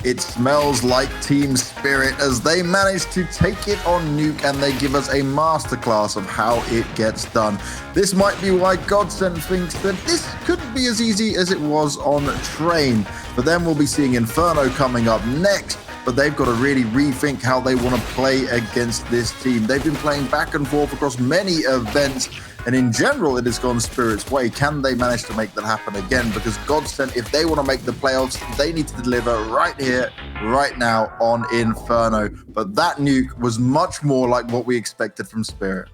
It smells like Team Spirit as they manage to take it on Nuke and they give us a masterclass of how it gets done. This might be why GODSENT thinks that this couldn't be as easy as it was on Train. But then we'll be seeing Inferno coming up next. But they've got to really rethink how they want to play against this team. They've been playing back and forth across many events, and in general, it has gone Spirit's way. Can they manage to make that happen again? Because GODSENT, if they want to make the playoffs, they need to deliver right here, right now on Inferno. But that nuke was much more like what we expected from Spirit.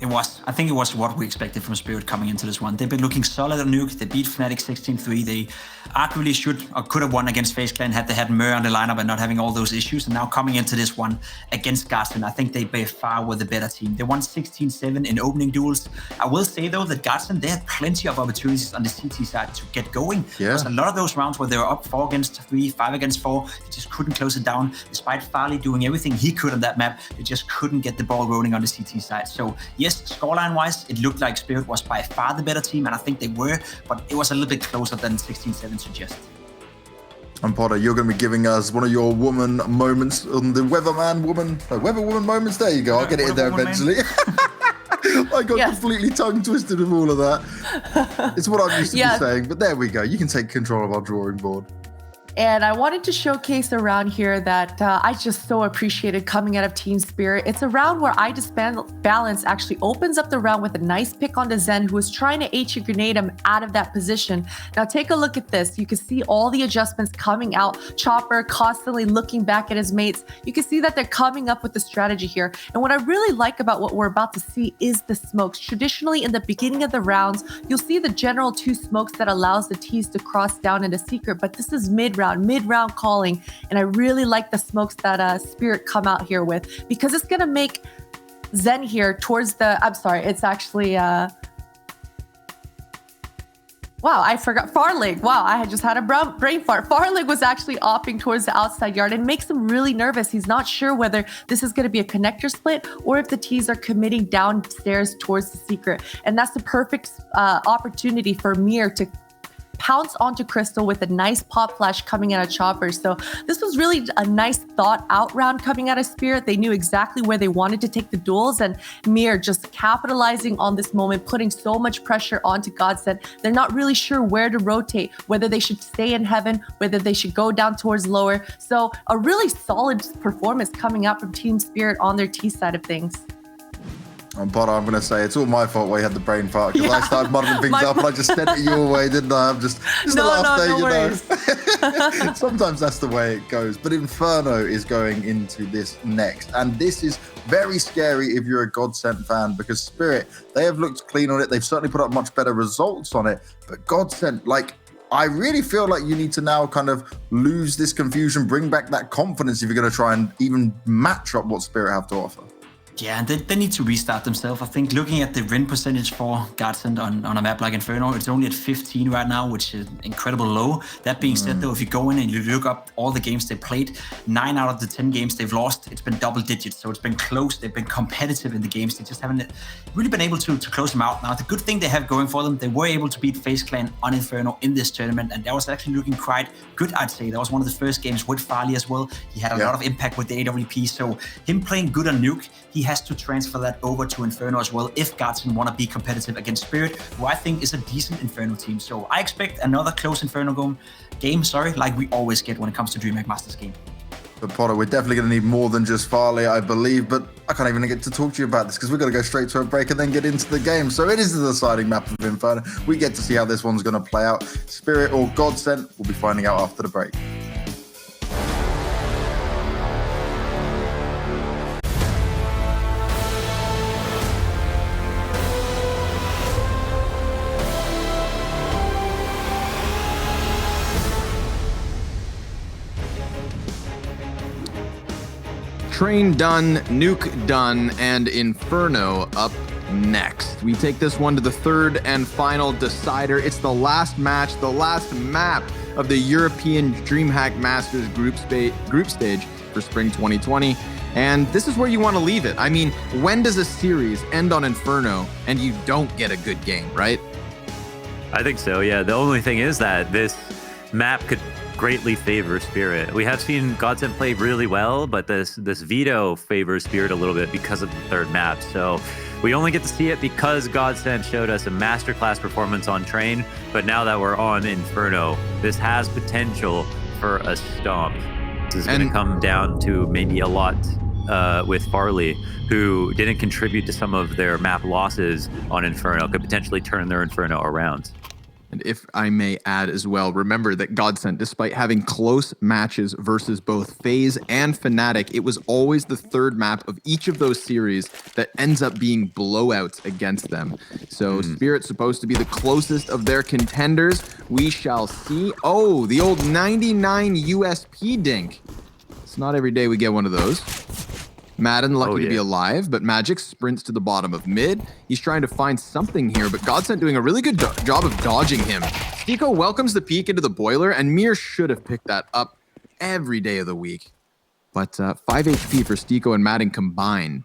I think it was what we expected from Spirit coming into this one. They've been looking solid on Nuke. They beat Fnatic 16-3. They arguably should or could have won against FaZe Clan had they had Mur on the lineup and not having all those issues. And now coming into this one against GODSENT, I think they by far were the better team. They won 16-7 in opening duels. I will say though that GODSENT, they had plenty of opportunities on the CT side to get going. There was a lot of those rounds where they were up 4 against 3, 5 against 4. They just couldn't close it down. Despite Farley doing everything he could on that map, they just couldn't get the ball rolling on the CT side. So yes, scoreline-wise, it looked like Spirit was by far the better team, and I think they were, but it was a little bit closer than 16-7 suggests. And Potter, you're going to be giving us one of your woman moments on the Weatherman woman moments. There you go. I'll get it in there eventually. I got completely tongue twisted with all of that. It's what I'm used to be saying, but there we go. You can take control of our drawing board. And I wanted to showcase a round here that I just so appreciated coming out of Team Spirit. It's a round where I Disband Balance actually opens up the round with a nice pick on the Zen, who was trying to HE grenade him out of that position. Now take a look at this. You can see all the adjustments coming out. Chopper constantly looking back at his mates. You can see that they're coming up with the strategy here. And what I really like about what we're about to see is the smokes. Traditionally, in the beginning of the rounds, you'll see the general 2 smokes that allows the T's to cross down into secret, but this is mid-round calling, and I really like the smokes that Spirit come out here with, because it's gonna make Zen here towards the, I'm sorry, it's actually wow, I forgot Farlig. Wow, I had just had a brain fart. Farlig was actually opting towards the outside yard and makes him really nervous. He's not sure whether this is going to be a connector split or if the T's are committing downstairs towards the secret, and that's the perfect opportunity for Mir to pounce onto Crystal with a nice pop flash coming out of Chopper. So this was really a nice thought out round coming out of Spirit. They knew exactly where they wanted to take the duels, and Mir just capitalizing on this moment, putting so much pressure onto GODSENT. They're not really sure where to rotate, whether they should stay in heaven, whether they should go down towards lower. So a really solid performance coming out from Team Spirit on their T side of things. Potter, I'm going to say it's all my fault why you had the brain fart, because I started muddling things up and I just sent it your way, didn't I? I'm just a laugh there, you know. Sometimes that's the way it goes. But Inferno is going into this next, and this is very scary if you're a GODSENT fan, because Spirit, they have looked clean on it. They've certainly put up much better results on it. But GODSENT, like, I really feel like you need to now kind of lose this confusion, bring back that confidence if you're going to try and even match up what Spirit have to offer. Yeah, and they need to restart themselves. I think looking at the win percentage for GODSENT on a map like Inferno, it's only at 15 right now, which is incredible low. That being said, though, if you go in and you look up all the games they played, 9 out of the 10 games they've lost, it's been double digits. So it's been close. They've been competitive in the games. They just haven't really been able to close them out. Now, the good thing they have going for them, they were able to beat FaZe Clan on Inferno in this tournament, and that was actually looking quite good, I'd say. That was one of the first games with Farley as well. He had a lot of impact with the AWP, so him playing good on Nuke, he has to transfer that over to Inferno as well if GODSENT want to be competitive against Spirit, who I think is a decent Inferno team. So I expect another close Inferno game, like we always get when it comes to DreamHack Masters game. But Potter, we're definitely going to need more than just Farley, I believe, but I can't even get to talk to you about this because we're going to go straight to a break and then get into the game. So it is the deciding map of Inferno. We get to see how this one's going to play out. Spirit or GODSENT, we'll be finding out after the break. Train done, Nuke done, and Inferno up next. We take this one to the third and final decider. It's the last match, the last map of the European DreamHack Masters group stage for spring 2020. And this is where you want to leave it. I mean, when does a series end on Inferno and you don't get a good game, right? I think so, yeah. The only thing is that this map could greatly favor Spirit. We have seen GODSENT play really well, but this veto favors Spirit a little bit because of the third map. So we only get to see it because GODSENT showed us a masterclass performance on Train, but now that we're on Inferno, this has potential for a stomp. This is going to come down to maybe a lot with Farley, who didn't contribute to some of their map losses on Inferno, could potentially turn their Inferno around. And if I may add as well, remember that GODSENT, despite having close matches versus both FaZe and Fnatic, it was always the third map of each of those series that ends up being blowouts against them. So Spirit's supposed to be the closest of their contenders. We shall see. Oh, the old 99 USP dink. It's not every day we get one of those. Madden lucky to be alive, but Magic sprints to the bottom of mid. He's trying to find something here, but GODSENT doing a really good job of dodging him. Stiko welcomes the peek into the boiler, and Mir should have picked that up every day of the week. But 5 HP for Stiko and Madden combined.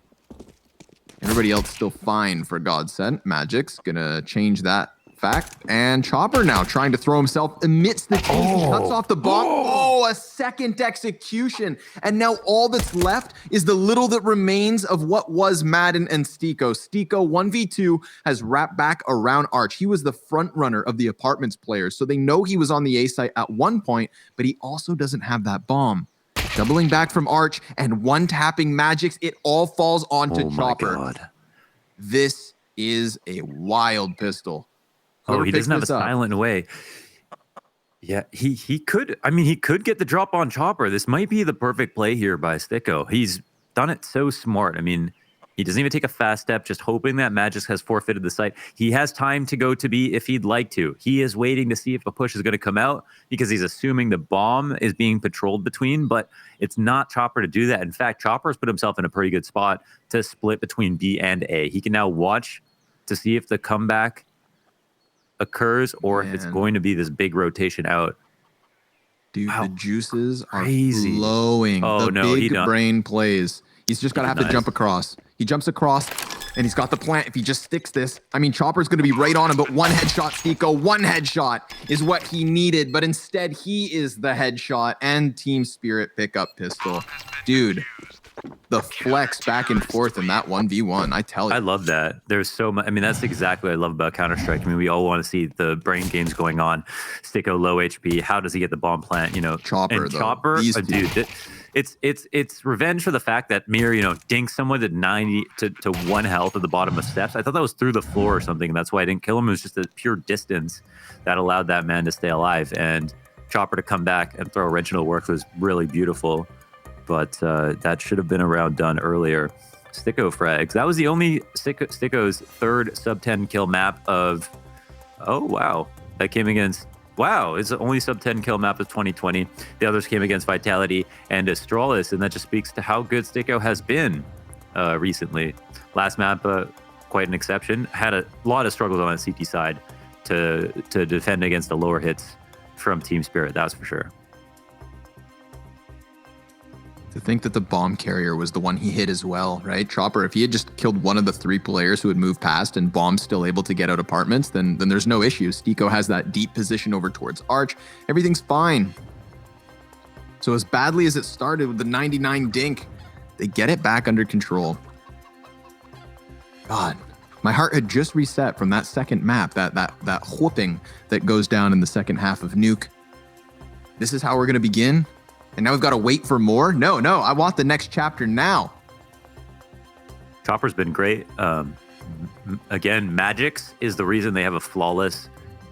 Everybody else still fine for GODSENT. Magic's gonna change that fact. And Chopper now trying to throw himself amidst the team. He cuts off the bomb. Oh, a second execution. And now all that's left is the little that remains of what was Madden and Stiko. Stiko 1v2 has wrapped back around Arch. He was the front runner of the Apartments players, so they know he was on the A site at one point, but he also doesn't have that bomb. Doubling back from Arch and one tapping Magics. It all falls onto Chopper. My God. This is a wild pistol. He doesn't have a silent way. Yeah, he could. I mean, he could get the drop on Chopper. This might be the perfect play here by Stiko. He's done it so smart. I mean, he doesn't even take a fast step, just hoping that Magic has forfeited the site. He has time to go to B if he'd like to. He is waiting to see if a push is going to come out because he's assuming the bomb is being patrolled between, but it's not Chopper to do that. In fact, Chopper's put himself in a pretty good spot to split between B and A. He can now watch to see if the comeback occurs or if it's going to be this big rotation out. Dude, the juices are crazy. Flowing. Oh, the no, big brain plays. He's just got to have to jump across. He jumps across, and he's got the plant. If he just sticks this, I mean, Chopper's going to be right on him, but one headshot, Stiko, one headshot is what he needed, but instead he is the headshot and Team Spirit pick up pistol. Dude, the flex back and forth in that 1v1, I tell you. I love that. There's so much. I mean, that's exactly what I love about Counter-Strike. I mean, we all want to see the brain games going on. Stiko low HP. How does he get the bomb plant? You know, Chopper, and Chopper, dude. It's revenge for the fact that Mir, dinks someone to 90 to 1 health at the bottom of steps. I thought that was through the floor or something, and that's why I didn't kill him. It was just a pure distance that allowed that man to stay alive. And Chopper to come back and throw a wrench into the work was really beautiful. But that should have been a round done earlier. Stiko frags. That was the only Stiko's third sub 10 kill map of. Oh wow, that came against. Wow, it's the only sub 10 kill map of 2020. The others came against Vitality and Astralis, and that just speaks to how good Stiko has been recently. Last map, quite an exception. Had a lot of struggles on the CT side to defend against the lower hits from Team Spirit, that's for sure. To think that the bomb carrier was the one he hit as well, right? Chopper, if he had just killed one of the 3 players who had moved past and Bomb's still able to get out Apartments, then there's no issue. Stiko has that deep position over towards Arch. Everything's fine. So as badly as it started with the 99 dink, they get it back under control. God, my heart had just reset from that second map, that whooping that goes down in the second half of Nuke. This is how we're going to begin? And now we've got to wait for more? No, I want the next chapter now. Chopper's been great. Again, Magic's is the reason they have a flawless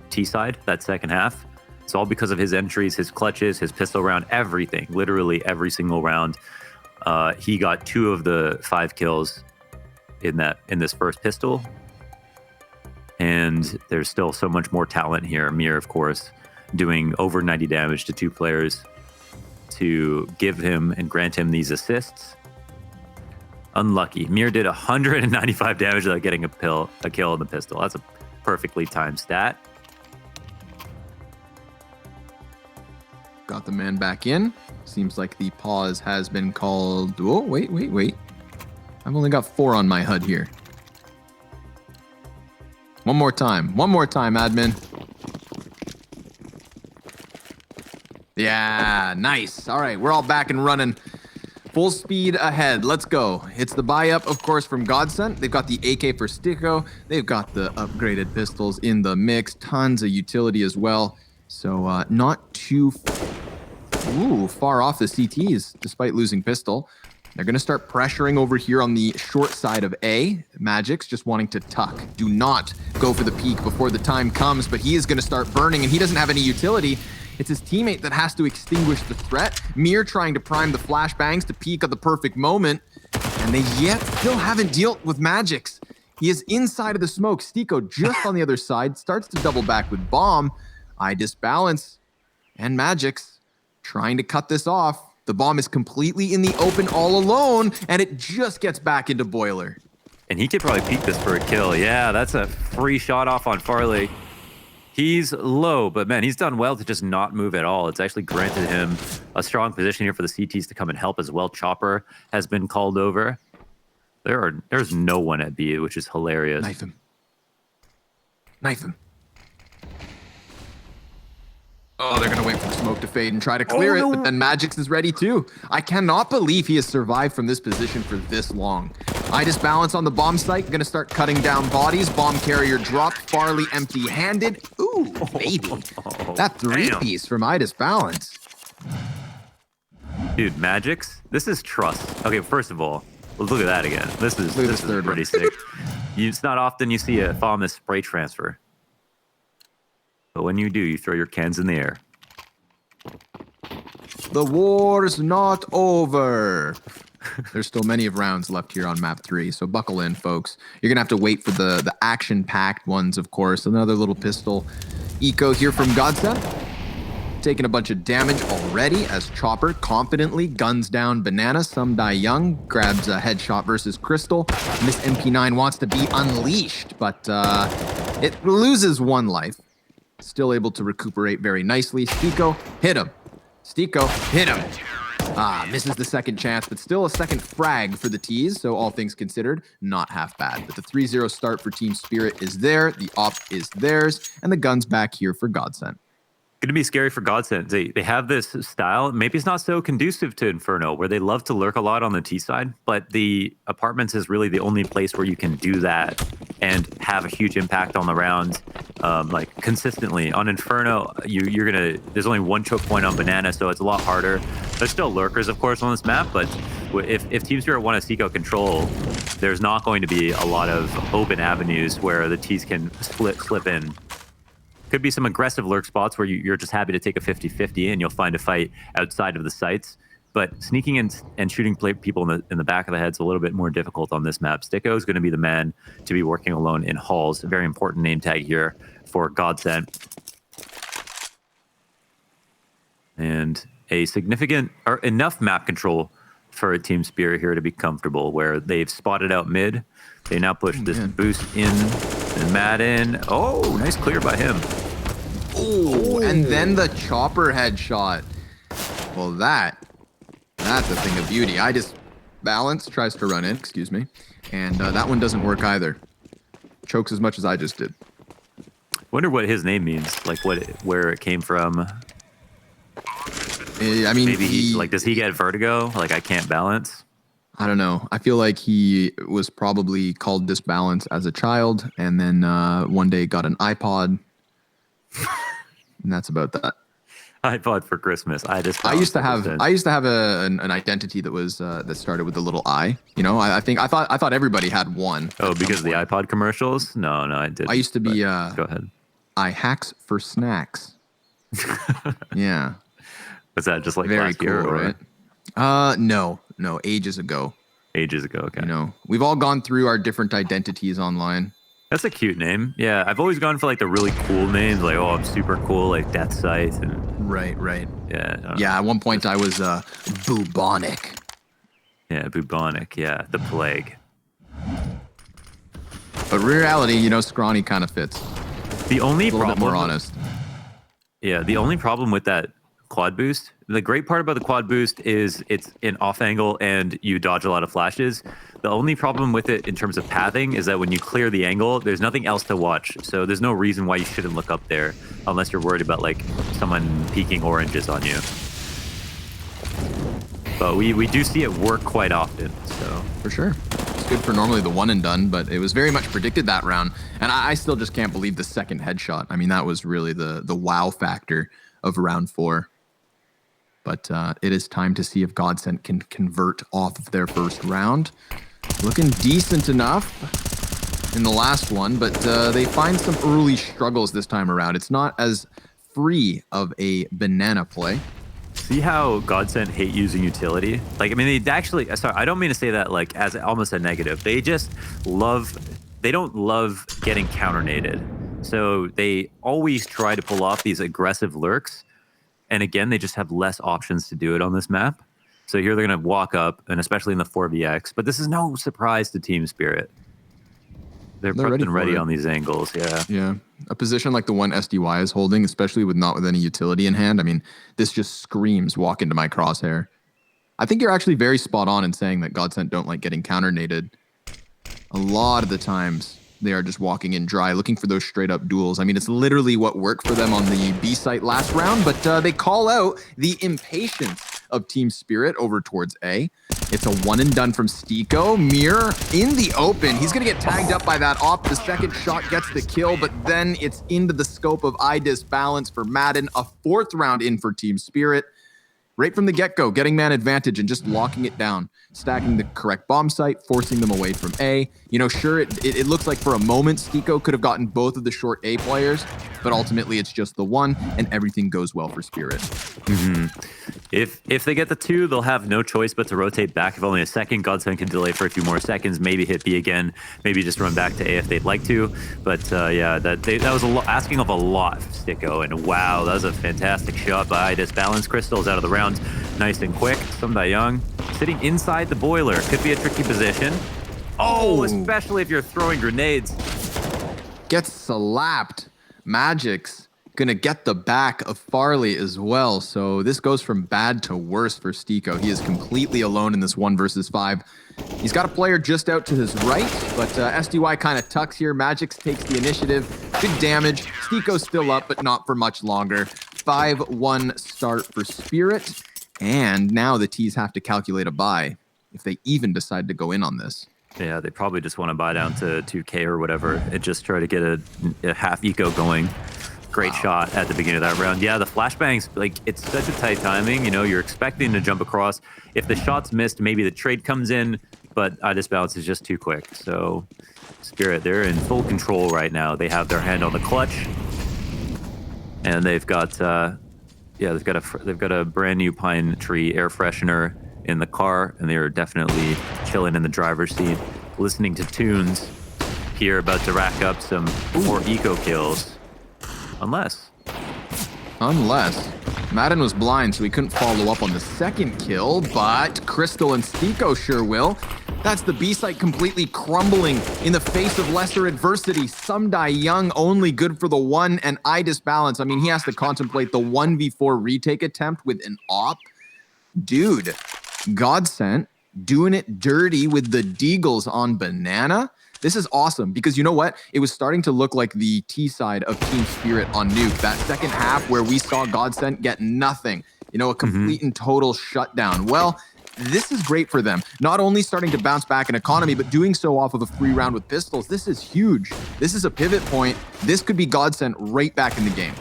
T-side that second half. It's all because of his entries, his clutches, his pistol round, everything. Literally every single round. He got 2 of the 5 kills in this first pistol. And there's still so much more talent here. Mir, of course, doing over 90 damage to 2 players to give him and grant him these assists. Unlucky. Mir did 195 damage without getting a kill on the pistol. That's a perfectly timed stat. Got the man back in. Seems like the pause has been called. Oh, wait. I've only got 4 on my HUD here. One more time, admin. Yeah, nice. All right, we're all back and running. Full speed ahead. Let's go. It's the buy up, of course, from GODSENT. They've got the AK for Sticko. They've got the upgraded pistols in the mix. Tons of utility as well. So not too far off the CTs, despite losing pistol. They're going to start pressuring over here on the short side of A. Magic's just wanting to tuck. Do not go for the peek before the time comes, but he is going to start burning, and he doesn't have any utility. It's his teammate that has to extinguish the threat. Mir trying to prime the flashbangs to peek at the perfect moment, and they yet still haven't dealt with Magic's. He is inside of the smoke. Sticko just on the other side, starts to double back with bomb. I disbalance, and Magic's trying to cut this off. The bomb is completely in the open all alone, and it just gets back into Boiler. And he could probably peek this for a kill. Yeah, that's a free shot off on Farley. He's low, but man, he's done well to just not move at all. It's actually granted him a strong position here for the CTs to come and help as well. Chopper has been called over. There's no one at B, which is hilarious. Knife him. Knife him. Oh, they're going to wait for the smoke to fade and try to clear it, but then Magic's is ready too. I cannot believe he has survived from this position for this long. I disbalance on the bomb site, going to start cutting down bodies. Bomb carrier dropped, Farley empty-handed. Ooh, baby. That three-piece from I disbalance. Dude, Magic's, this is trust. Okay, first of all, let's look at that again. This is pretty sick. It's not often you see a FOMS spray transfer. But when you do, you throw your cans in the air. The war's not over. There's still many of rounds left here on map 3, so buckle in, folks. You're going to have to wait for the action-packed ones, of course. Another little pistol eco here from GODSENT. Taking a bunch of damage already as Chopper confidently guns down Banana. Some die young. Grabs a headshot versus Crystal. And this MP9 wants to be unleashed, but it loses one life. Still able to recuperate very nicely. Sticko, hit him. Sticko, hit him. Misses the second chance, but still a second frag for the T's, so all things considered, not half bad. But the 3-0 start for Team Spirit is there, the op is theirs, and the gun's back here for GODSENT. Going to be scary for GODSENT. They have this style. Maybe it's not so conducive to Inferno, where they love to lurk a lot on the T side, but the apartments is really the only place where you can do that and have a huge impact on the round, like consistently. On Inferno, there's only one choke point on Banana, so it's a lot harder. There's still lurkers, of course, on this map, but if Team Spirit want to seek out control, there's not going to be a lot of open avenues where the T's can slip in. Could be some aggressive lurk spots where you're just happy to take a 50-50 and you'll find a fight outside of the sites. But sneaking in and shooting people in the back of the head is a little bit more difficult on this map. Sticko is going to be the man to be working alone in halls. A very important name tag here for GODSENT. And a significant or enough map control for a Team Spirit here to be comfortable, where they've spotted out mid. They now push this boost in and Madden. Oh, nice clear by him. Oh, and then the Chopper headshot. Well, that's a thing of beauty. I just balance, tries to run in, excuse me. And that one doesn't work either. Chokes as much as I just did. Wonder what his name means, like where it came from. I mean, maybe does he get vertigo? Like, I can't balance? I don't know. I feel like he was probably called disbalance as a child, and then one day got an iPod, and that's about that. iPod for Christmas. I used to have an identity that was that started with the little I. You know, I thought everybody had one. Oh, because of the iPod commercials? No, I didn't. I used to be. Go ahead. I hacks for snacks. Yeah. Was that just like very last cool, year? Or? Right? No, ages ago. Ages ago, okay. You know, we've all gone through our different identities online. That's a cute name. Yeah, I've always gone for like the really cool names, like, oh, I'm super cool, like Death Sight. And right. Yeah. Yeah, at one point I was bubonic. Yeah, bubonic. Yeah, the plague. But reality, you know, scrawny kind of fits. The only a little problem, bit more honest. Yeah, the only problem with that quad boost. The great part about the quad boost is it's an off angle and you dodge a lot of flashes. The only problem with it in terms of pathing is that when you clear the angle, there's nothing else to watch. So there's no reason why you shouldn't look up there unless you're worried about like someone peeking oranges on you. But we do see it work quite often, so. For sure. It's good for normally the one and done, but it was very much predicted that round. And I still just can't believe the second headshot. I mean, that was really the wow factor of round 4. But it is time to see if GODSENT can convert off of their first round. Looking decent enough in the last one, but they find some early struggles this time around. It's not as free of a banana play. See how GODSENT hate using utility? Like, I mean, they actually, sorry, I don't mean to say that like as almost a negative. They just they don't love getting counter-naded. So they always try to pull off these aggressive lurks. And again, they just have less options to do it on this map. So here they're going to walk up, and especially in the 4vx. But this is no surprise to Team Spirit. They're prepped and ready on these angles, yeah. Yeah. A position like the one SDY is holding, especially with any utility in hand. I mean, this just screams walk into my crosshair. I think you're actually very spot on in saying that GODSENT don't like getting counter-naded. A lot of the times, they are just walking in dry, looking for those straight-up duels. I mean, it's literally what worked for them on the B site last round, but they call out the impatience of Team Spirit over towards A. It's a one and done from Stiko. Mir in the open. He's going to get tagged up by that op. The second shot gets the kill, but then it's into the scope of IDIS balance for Madden. A 4th round in for Team Spirit. Right from the get-go, getting man advantage and just locking it down, stacking the correct bomb site, forcing them away from A. You know, sure, it looks like for a moment Stiko could have gotten both of the short A players, but ultimately it's just the one, and everything goes well for Spirit. Mm-hmm. If they get the 2, they'll have no choice but to rotate back. If only a second, GODSENT can delay for a few more seconds, maybe hit B again, maybe just run back to A if they'd like to. But yeah, that was asking of a lot, Stiko, and wow, that was a fantastic shot by IDIS. Balance crystals out of the round. Nice and quick. Some Young sitting inside the boiler. Could be a tricky position. Oh, especially if you're throwing grenades. Gets slapped. Magic's gonna get the back of Farley as well. So this goes from bad to worse for Stiko. He is completely alone in this 1 versus 5. He's got a player just out to his right, but SDY kind of tucks here. Magic's takes the initiative. Big damage. Stiko's still up, but not for much longer. 5-1 start for Spirit. And now the T's have to calculate a buy if they even decide to go in on this. Yeah, they probably just want to buy down to 2K or whatever and just try to get a half eco going. Great shot at the beginning of that round. Yeah, the flashbangs, like, it's such a tight timing. You know, you're expecting to jump across. If the shot's missed, maybe the trade comes in, but IDIS balance is just too quick. So Spirit, they're in full control right now. They have their hand on the clutch. And they've got, they've got a brand new pine tree air freshener in the car, and they're definitely chilling in the driver's seat, listening to tunes. Here, about to rack up some more eco kills, unless Madden was blind, so he couldn't follow up on the second kill, but Crystal and Stiko sure will. That's the B site completely crumbling in the face of lesser adversity. Young only good for the 1 and IDIS balance. I mean, he has to contemplate the 1v4 retake attempt with an op. Dude, GODSENT doing it dirty with the Deagles on Banana. This is awesome because you know what? It was starting to look like the T side of Team Spirit on Nuke. That second half where we saw GODSENT get nothing. You know, a complete and total shutdown. Well, this is great for them. Not only starting to bounce back in economy, but doing so off of a free round with pistols. This is huge. This is a pivot point. This could be GODSENT right back in the game.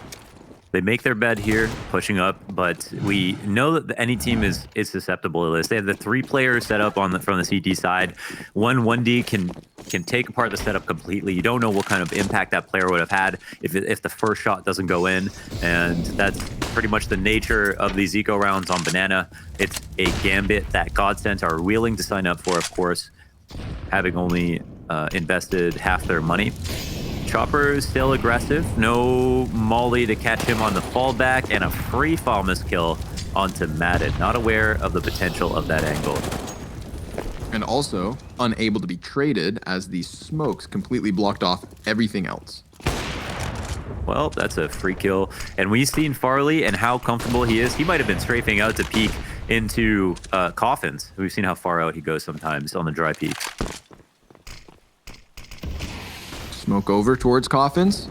They make their bed here, pushing up, but we know that any team is susceptible to this. They have the 3 players set up from the CT side. 1D can take apart the setup completely. You don't know what kind of impact that player would have had if the first shot doesn't go in, and that's pretty much the nature of these eco rounds on Banana. It's a gambit that GODSENT are willing to sign up for, of course, having only invested half their money. Chopper is still aggressive. No molly to catch him on the fallback, and a free fall miss kill onto Madden. Not aware of the potential of that angle. And also unable to be traded as the smokes completely blocked off everything else. Well, that's a free kill. And we've seen Farley and how comfortable he is. He might have been strafing out to peek into coffins. We've seen how far out he goes sometimes on the dry peaks. Smoke over towards coffins.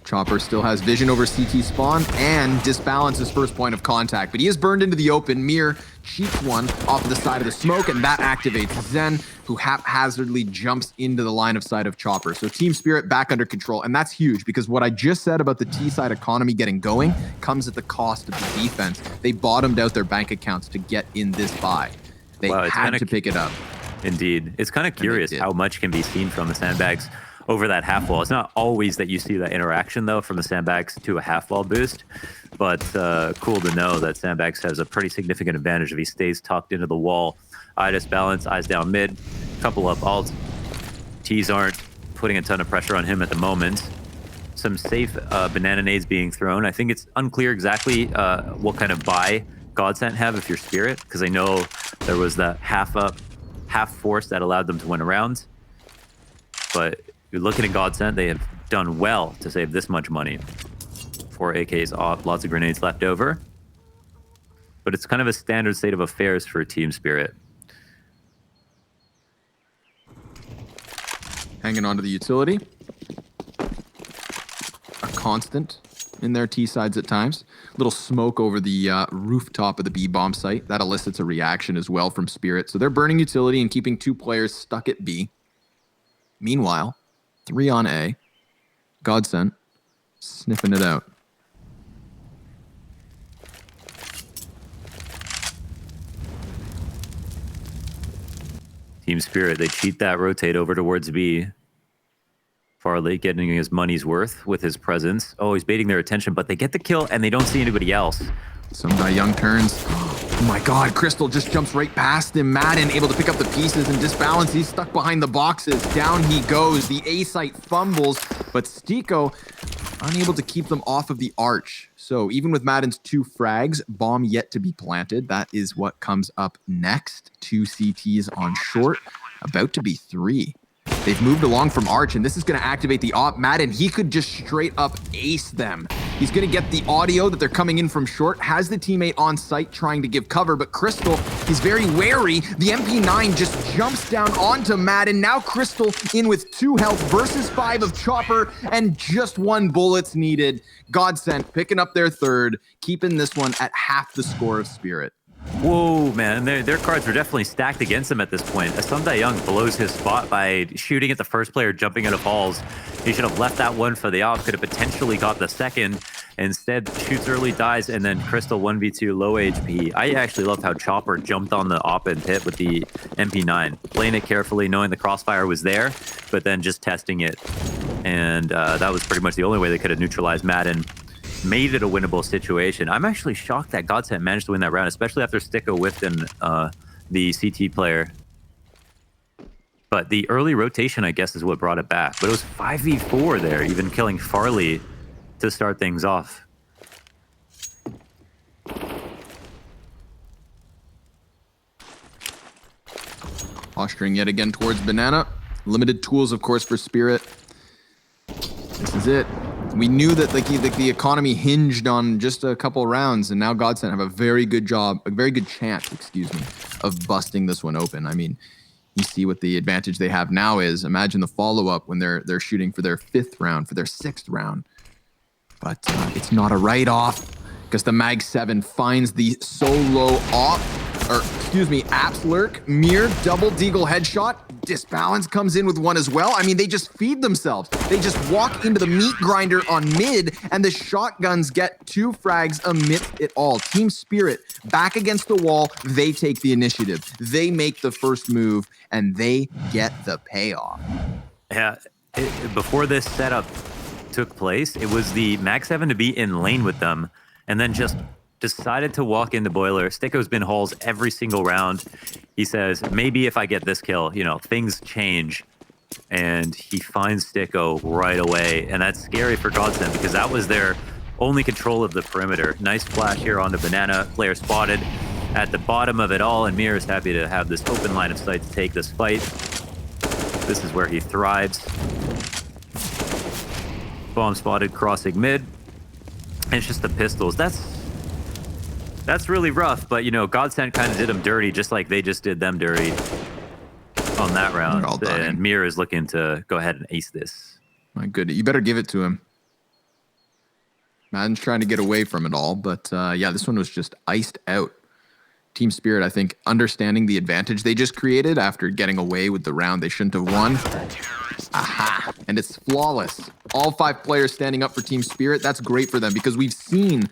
Chopper still has vision over CT spawn and disbalances first point of contact, but he is burned into the open. Mir cheats one off of the side of the smoke, and that activates Zen, who haphazardly jumps into the line of sight of Chopper. So Team Spirit back under control, and that's huge because what I just said about the T-side economy getting going comes at the cost of the defense. They bottomed out their bank accounts to get in this buy. They had to pick it up. Indeed. It's kind of curious how much can be seen from the sandbags over that half wall. It's not always that you see that interaction, though, from the sandbags to a half wall boost, but cool to know that sandbags has a pretty significant advantage if he stays tucked into the wall. Eye balance, eyes down mid, couple up alt. T's aren't putting a ton of pressure on him at the moment. Some safe banana nades being thrown. I think it's unclear exactly what kind of buy GODSENT have if you're Spirit, because I know there was that half up, half force that allowed them to win a round. But you're looking at GODSENT, they have done well to save this much money. 4 AKs off, lots of grenades left over. But it's kind of a standard state of affairs for Team Spirit. Hanging on to the utility. A constant in their T-sides at times. Little smoke over the rooftop of the B-bomb site. That elicits a reaction as well from Spirit. So they're burning utility and keeping 2 players stuck at B. Meanwhile, 3 on A. GODSENT sniffing it out. Team Spirit, they cheat that rotate over towards B. Farley getting his money's worth with his presence. Oh, he's baiting their attention, but they get the kill and they don't see anybody else. Some guy Young turns. Oh my god, Crystal just jumps right past him. Madden able to pick up the pieces and disbalance. He's stuck behind the boxes. Down he goes. The A site fumbles, but Stiko unable to keep them off of the arch. So even with Madden's 2 frags, bomb yet to be planted. That is what comes up next. 2 CTs on short, about to be 3. They've moved along from arch, and this is going to activate the op. Madden, he could just straight up ace them. He's going to get the audio that they're coming in from short, has the teammate on site trying to give cover, but Crystal, he's very wary. The MP9 just jumps down onto Madden. Now Crystal in with 2 health versus 5 of Chopper, and just 1 bullet's needed. GODSENT picking up their third, keeping this one at half the score of Spirit. Whoa, man. Their cards were definitely stacked against him at this point. Asumda Young blows his spot by shooting at the first player jumping out of balls. He should have left that one for the op. Could have potentially got the second. Instead, shoots early, dies, and then Crystal 1v2 low HP. I actually loved how Chopper jumped on the op and hit with the MP9. Playing it carefully, knowing the crossfire was there, but then just testing it. And that was pretty much the only way they could have neutralized Madden. Made it a winnable situation. I'm actually shocked that GODSENT managed to win that round, especially after Stiko whiffed in the CT player. But the early rotation, I guess, is what brought it back. But it was 5v4 there, even killing Farley to start things off. Posturing yet again towards Banana. Limited tools, of course, for Spirit. This is it. We knew that the economy hinged on just a couple rounds, and now GODSENT have a very good chance, of busting this one open. I mean, you see what the advantage they have now is. Imagine the follow-up when they're shooting for their 5th round, for their 6th round. But it's not a write-off, because the Mag 7 finds the solo apps lurk. Mir double deagle headshot. Disbalance comes in with 1 as well. I mean, they just feed themselves. They just walk into the meat grinder on mid, and the shotguns get 2 frags amidst it all. Team Spirit back against the wall. They take the initiative. They make the first move, and they get the payoff. Yeah, before this setup took place, it was the Mag 7 to be in lane with them, and then just decided to walk into Boiler. Stiko's been halls every single round. He says, maybe if I get this kill, things change. And he finds Stiko right away. And that's scary for GODSENT because that was their only control of the perimeter. Nice flash here onto Banana. Player spotted at the bottom of it all. And Mir is happy to have this open line of sight to take this fight. This is where he thrives. bomb spotted crossing mid. And it's just the pistols. That's really rough, but you know, GODSENT kind of did them dirty, just like they just did them dirty on that round. And Mir is looking to go ahead and ace this. My goodness, you better give it to him. Madden's trying to get away from it all, but yeah, this one was just iced out. Team Spirit, I think, understanding the advantage they just created after getting away with the round they shouldn't have won. Aha! And it's flawless. All 5 players standing up for Team Spirit. That's great for them because we've seen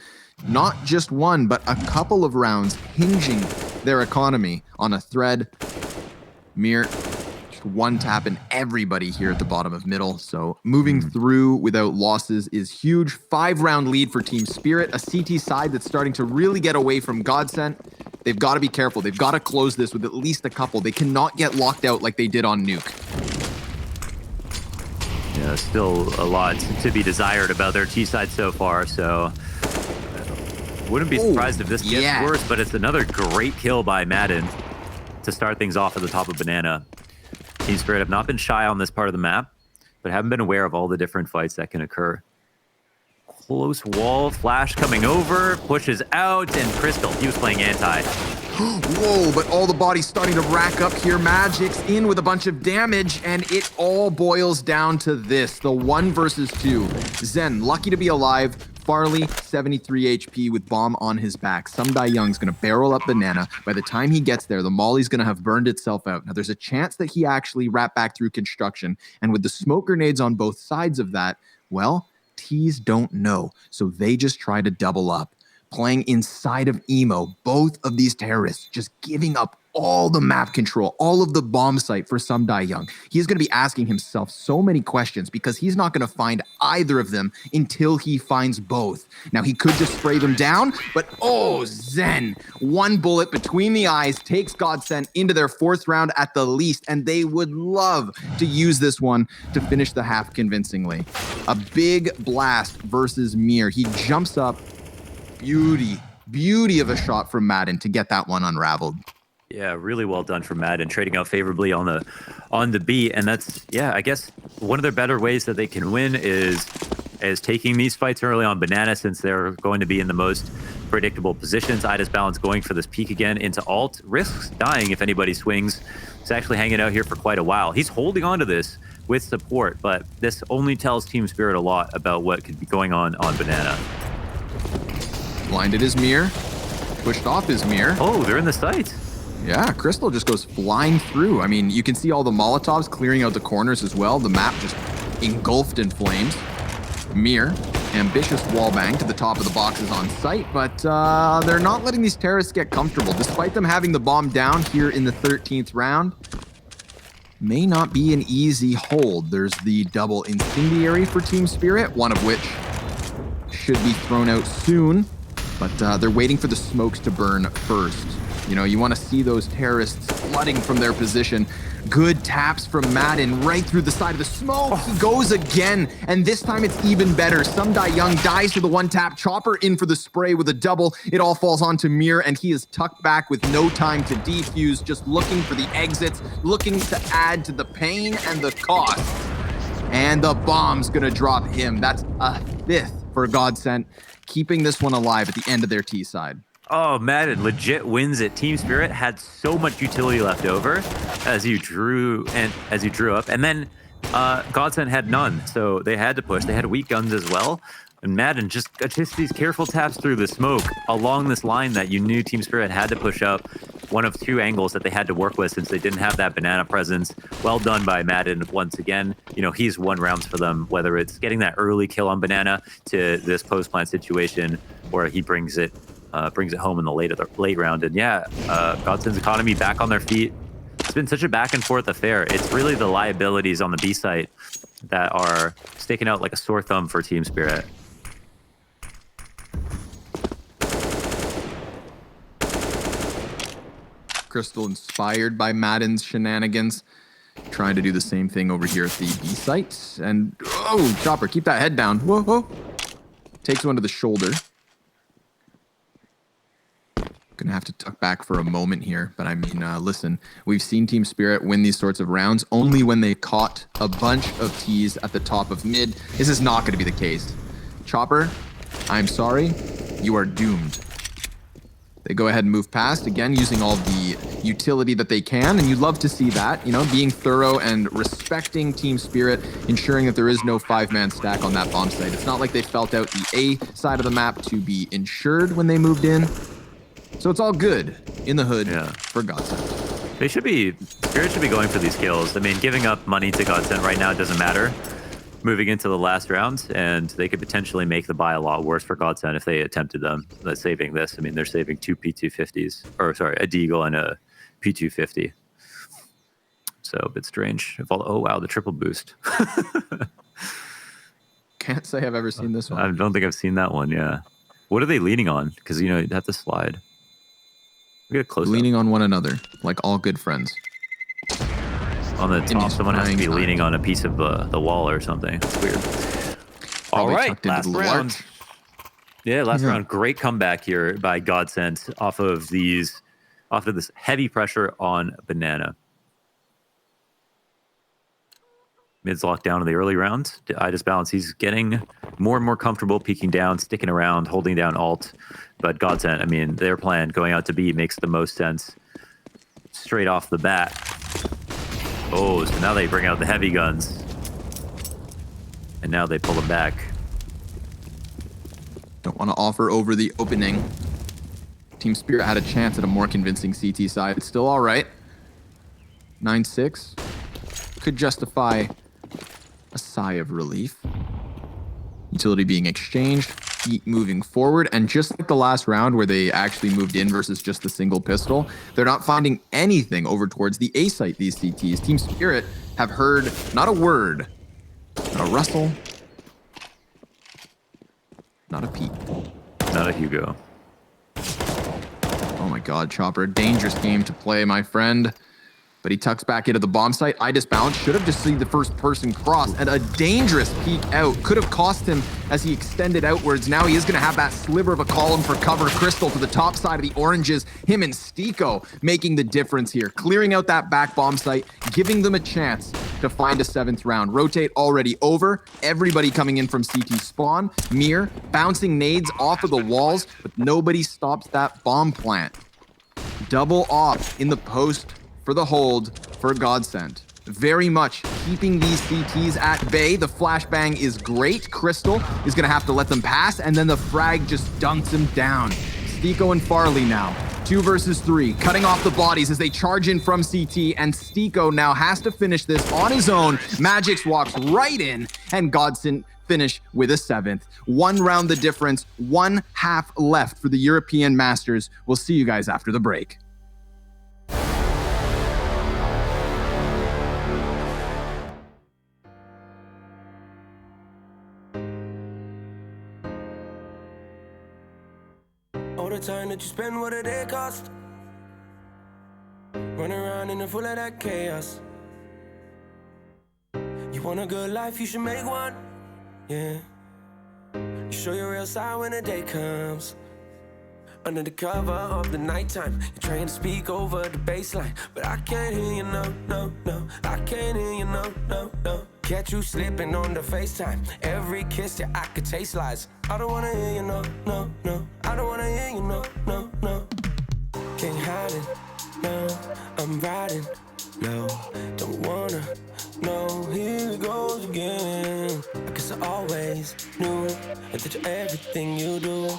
not just one, but a couple of rounds hinging their economy on a thread. Mir, just one tap and everybody here at the bottom of middle. So moving through without losses is huge. 5-round lead for Team Spirit. A CT side that's starting to really get away from GODSENT. They've got to be careful. They've got to close this with at least a couple. They cannot get locked out like they did on Nuke. Yeah, still a lot to be desired about their T side so far, so wouldn't be surprised if this gets worse, but it's another great kill by Madden to start things off at the top of Banana. Team Spirit have not been shy on this part of the map, but haven't been aware of all the different fights that can occur. Close wall, flash coming over, pushes out, and Crystal, he was playing anti. Whoa, but all the bodies starting to rack up here. Magic's in with a bunch of damage, and it all boils down to this. The 1 versus 2. Zen, lucky to be alive. Farley, 73 HP with bomb on his back. Sumdai Young's going to barrel up Banana. By the time he gets there, the molly's going to have burned itself out. Now, there's a chance that he actually wrapped back through construction. And with the smoke grenades on both sides of that, well, T's don't know. So they just try to double up. Playing inside of Emo, both of these terrorists just giving up all the map control, all of the bomb site for Sumdai Young. He's going to be asking himself so many questions because he's not going to find either of them until he finds both. Now, he could just spray them down, but oh, Zen. 1 bullet between the eyes takes GODSENT into their 4th round at the least, and they would love to use this one to finish the half convincingly. A big blast versus Mir. He jumps up. Beauty of a shot from Madden to get that one unraveled. Yeah, really well done from Madden, trading out favorably on the B, and that's, yeah, I guess one of their better ways that they can win is taking these fights early on Banana, since they're going to be in the most predictable positions. Ida's Balance going for this peek again into alt, risks dying if anybody swings. He's actually hanging out here for quite a while. He's holding on to this with support, but this only tells Team Spirit a lot about what could be going on Banana. Blinded is Mir. Pushed off is Mir. Oh, they're in the site. Yeah, Crystal just goes flying through. I mean, you can see all the Molotovs clearing out the corners as well. The map just engulfed in flames. Mir, ambitious wallbang to the top of the boxes on site, but they're not letting these terrorists get comfortable. Despite them having the bomb down here in the 13th round, may not be an easy hold. There's the double incendiary for Team Spirit, one of which should be thrown out soon, but they're waiting for the smokes to burn first. You know, you want to see those terrorists flooding from their position. Good taps from Madden right through the side of the smoke. He goes again, and this time it's even better. Sumdai Young dies to the 1-tap. Chopper in for the spray with a double. It all falls onto Mir, and he is tucked back with no time to defuse, just looking for the exits, looking to add to the pain and the cost. And the bomb's gonna drop him. That's a 5th for GODSENT, keeping this one alive at the end of their T side. Oh, Madden legit wins it. Team Spirit had so much utility left over as you drew up, and then GODSENT had none, so they had to push. They had weak guns as well, and Madden just these careful taps through the smoke along this line that you knew Team Spirit had to push up. One of 2 angles that they had to work with since they didn't have that Banana presence. Well done by Madden once again. You know, he's won rounds for them, whether it's getting that early kill on Banana to this post-plant situation, or he brings it home in the late round. And yeah, GODSENT's economy back on their feet. It's been such a back and forth affair. It's really the liabilities on the B site that are sticking out like a sore thumb for Team Spirit. Crystal, inspired by Madden's shenanigans, trying to do the same thing over here at the B site. And, oh, Chopper, keep that head down. Whoa, whoa. Takes one to the shoulder. Gonna have to tuck back for a moment here, but I mean, listen, we've seen Team Spirit win these sorts of rounds only when they caught a bunch of T's at the top of mid. This is not gonna be the case. Chopper, I'm sorry, you are doomed. They go ahead and move past, again, using all the utility that they can, and you'd love to see that, you know, being thorough and respecting Team Spirit, ensuring that there is no 5-man stack on that bomb site. It's not like they felt out the A side of the map to be insured when they moved in. So it's all good in the hood for GODSENT. Spirit should be going for these kills. I mean, giving up money to GODSENT right now doesn't matter. Moving into the last round, and they could potentially make the buy a lot worse for GODSENT if they attempted them. Saving this, I mean, they're saving 2 P250s, or sorry, a Deagle and a P250. So a bit strange. Oh wow, the triple boost. Can't say I've ever seen this one. I don't think I've seen that one. Yeah. What are they leaning on? Because you know you'd have to slide. We get close. Leaning on one another, like all good friends. On the top, someone has to be leaning on a piece of the wall or something. It's weird. All right, last round. Yeah, last round. Great comeback here by GODSENT off of this heavy pressure on Banana. Mid's locked down in the early rounds. I just balance. He's getting more and more comfortable, peeking down, sticking around, holding down alt. But GODSENT, I mean, their plan going out to B makes the most sense straight off the bat. Oh, so now they bring out the heavy guns. And now they pull them back. Don't want to offer over the opening. Team Spirit had a chance at a more convincing CT side. It's still all right. 9-6. Could justify a sigh of relief. Utility being exchanged, feet moving forward, and just like the last round where they actually moved in versus just the single pistol, they're not finding anything over towards the A site, these CTs. Team Spirit have heard not a word, not a rustle, not a peep. Not a Hugo. Oh my god, Chopper, dangerous game to play, my friend. But he tucks back into the bomb site. I disbalance. Should have just seen the first person cross. And a dangerous peek out. Could have cost him as he extended outwards. Now he is going to have that sliver of a column for cover. Crystal to the top side of the oranges. Him and Stiko making the difference here. Clearing out that back bomb site. Giving them a chance to find a 7th round. Rotate already over. Everybody coming in from CT spawn. Mir bouncing nades off of the walls. But nobody stops that bomb plant. Double off in the post for the hold for GODSENT. Very much keeping these CTs at bay. The flashbang is great. Crystal is going to have to let them pass, and then the frag just dunks him down. Stiko and Farley now. 2 versus 3. Cutting off the bodies as they charge in from CT, and Stiko now has to finish this on his own. Magix walks right in, and GODSENT finish with a 7th. 1 round the difference. 1 half left for the European Masters. We'll see you guys after the break. All the time that you spend, what did it cost? Run around in the full of that chaos. You want a good life, you should make one. Yeah. You show your real side when the day comes. Under the cover of the nighttime, you're trying to speak over the baseline, but I can't hear you, no, no, no. I can't hear you, no, no, no. Catch you slipping on the FaceTime. Every kiss, yeah, I could taste lies. I don't wanna hear you, no, no, no. I don't wanna hear you, no, no, no. Can't hide it, no. I'm riding low. Don't wanna know. Here it goes again. I guess I always knew that you're everything you do.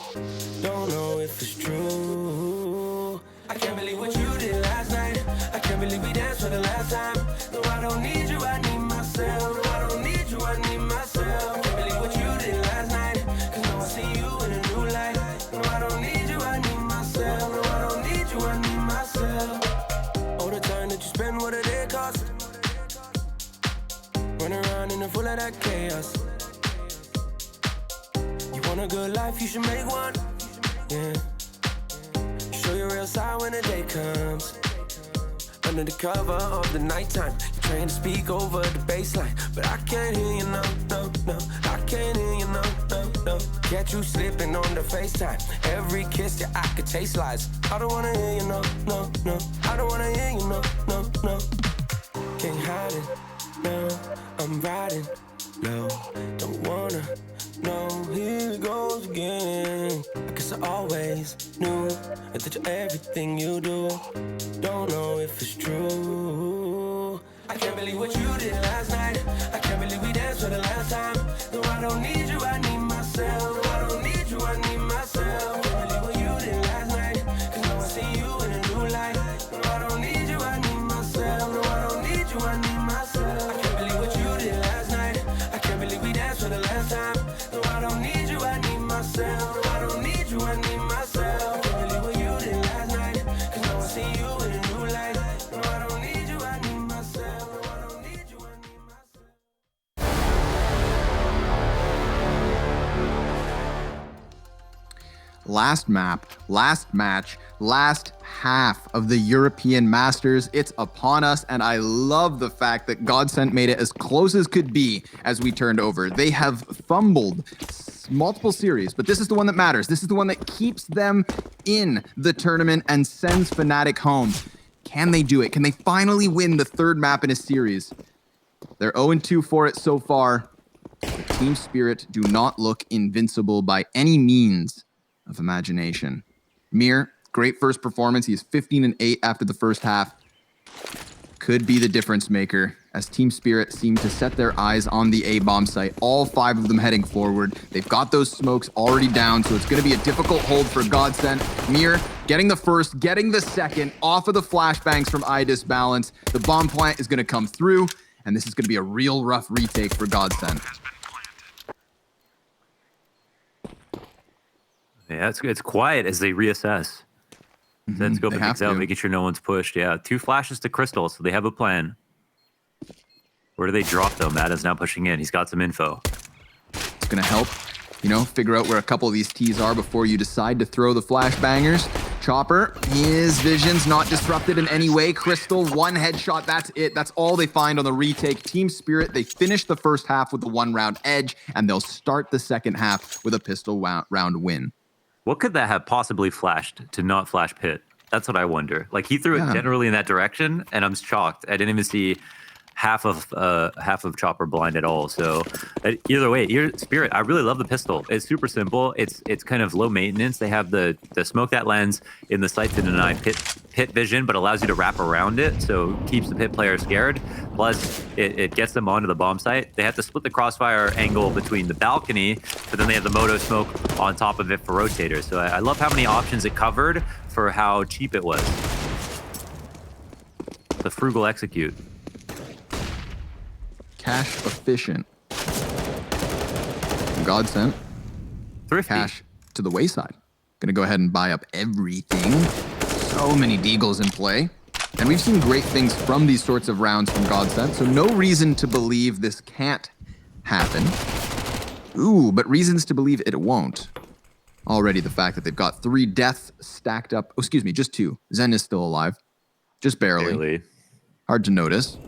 Don't know if it's true. I can't believe what you did last night. I can't believe we danced for the last time. No, I don't need you, I need myself. No, I don't need you, I need myself. I can't believe what you did last night. Cause now I see you in a new light. No, I don't need you, I need myself. No, I don't need you, I need myself. All the time that you spend, what did it cost? Run around in the full of that chaos. You want a good life, you should make one. Yeah. Show your real side when the day comes. Under the cover of the nighttime, you're trying to speak over the baseline, but I can't hear you, no, no, no. I can't hear you, no, no. no. Catch you slipping on the FaceTime. Every kiss that I could taste lies. I don't wanna hear you, no, no, no. I don't wanna hear you, no, no, no. Can't hide it, no. I'm riding low. Don't wanna know. Here it goes again. I guess I always knew that you're everything you do. Don't know if it's true. I can't believe what you did last night. I can't believe we danced for the last time. No, I don't need you, I need myself. No, I don't need you, I need myself. Can't believe what you did last night. Cause now I see you in a new light. No, I don't need you, I need myself. No, I don't need you, I need myself. I can't believe what you did last night. I can't believe we danced for the last time. No, I don't need you, I need myself. No, I don't need you, I need myself. Can't believe what you did last night. Cause now I see you in a new light. No, I don't need you, I need myself. No, I don't need you, I need myself. Last map, last match, last half of the European Masters. It's upon us, and I love the fact that GODSENT made it as close as could be as we turned over. They have fumbled multiple series, but this is the one that matters. This is the one that keeps them in the tournament and sends Fnatic home. Can they do it? Can they finally win the third map in a series? They're 0-2 for it so far. But Team Spirit do not look invincible by any means of imagination. Mir, great first performance. He is 15-8 after the first half. Could be the difference maker as Team Spirit seem to set their eyes on the A-bomb site. All 5 of them heading forward. They've got those smokes already down, so it's going to be a difficult hold for GODSENT. Mir getting the first, getting the second, off of the flashbangs from iDisbalance. The bomb plant is going to come through, and this is going to be a real rough retake for GODSENT. Yeah, it's quiet as they reassess. Then scoping things out, making sure no one's pushed. Yeah, 2 flashes to Crystal, so they have a plan. Where do they drop though? Matt is now pushing in. He's got some info. It's going to help, figure out where a couple of these T's are before you decide to throw the flashbangers. Chopper, his vision's not disrupted in any way. Crystal, 1 headshot, that's it. That's all they find on the retake. Team Spirit, they finish the first half with the 1-round edge, and they'll start the second half with a pistol round win. What could that have possibly flashed to not flash Pit? That's what I wonder. Like, he threw it generally in that direction, and I'm shocked. I didn't even see half of Chopper blind at all. So either way, Spirit, I really love the pistol. It's super simple. It's kind of low maintenance. They have the smoke that lens in the sight to deny pit vision, but allows you to wrap around it, so keeps the pit player scared. Plus, it gets them onto the bomb site. They have to split the crossfire angle between the balcony, but then they have the moto smoke on top of it for rotators. So I love how many options it covered for how cheap it was. The frugal execute. Cash efficient. GODSENT. Thrifty. Cash to the wayside. Gonna go ahead and buy up everything. So many deagles in play. And we've seen great things from these sorts of rounds from GODSENT, so no reason to believe this can't happen. Ooh, but reasons to believe it won't. Already the fact that they've got 3 deaths stacked up. Oh, excuse me, just 2. Zen is still alive. Just barely. Hard to notice.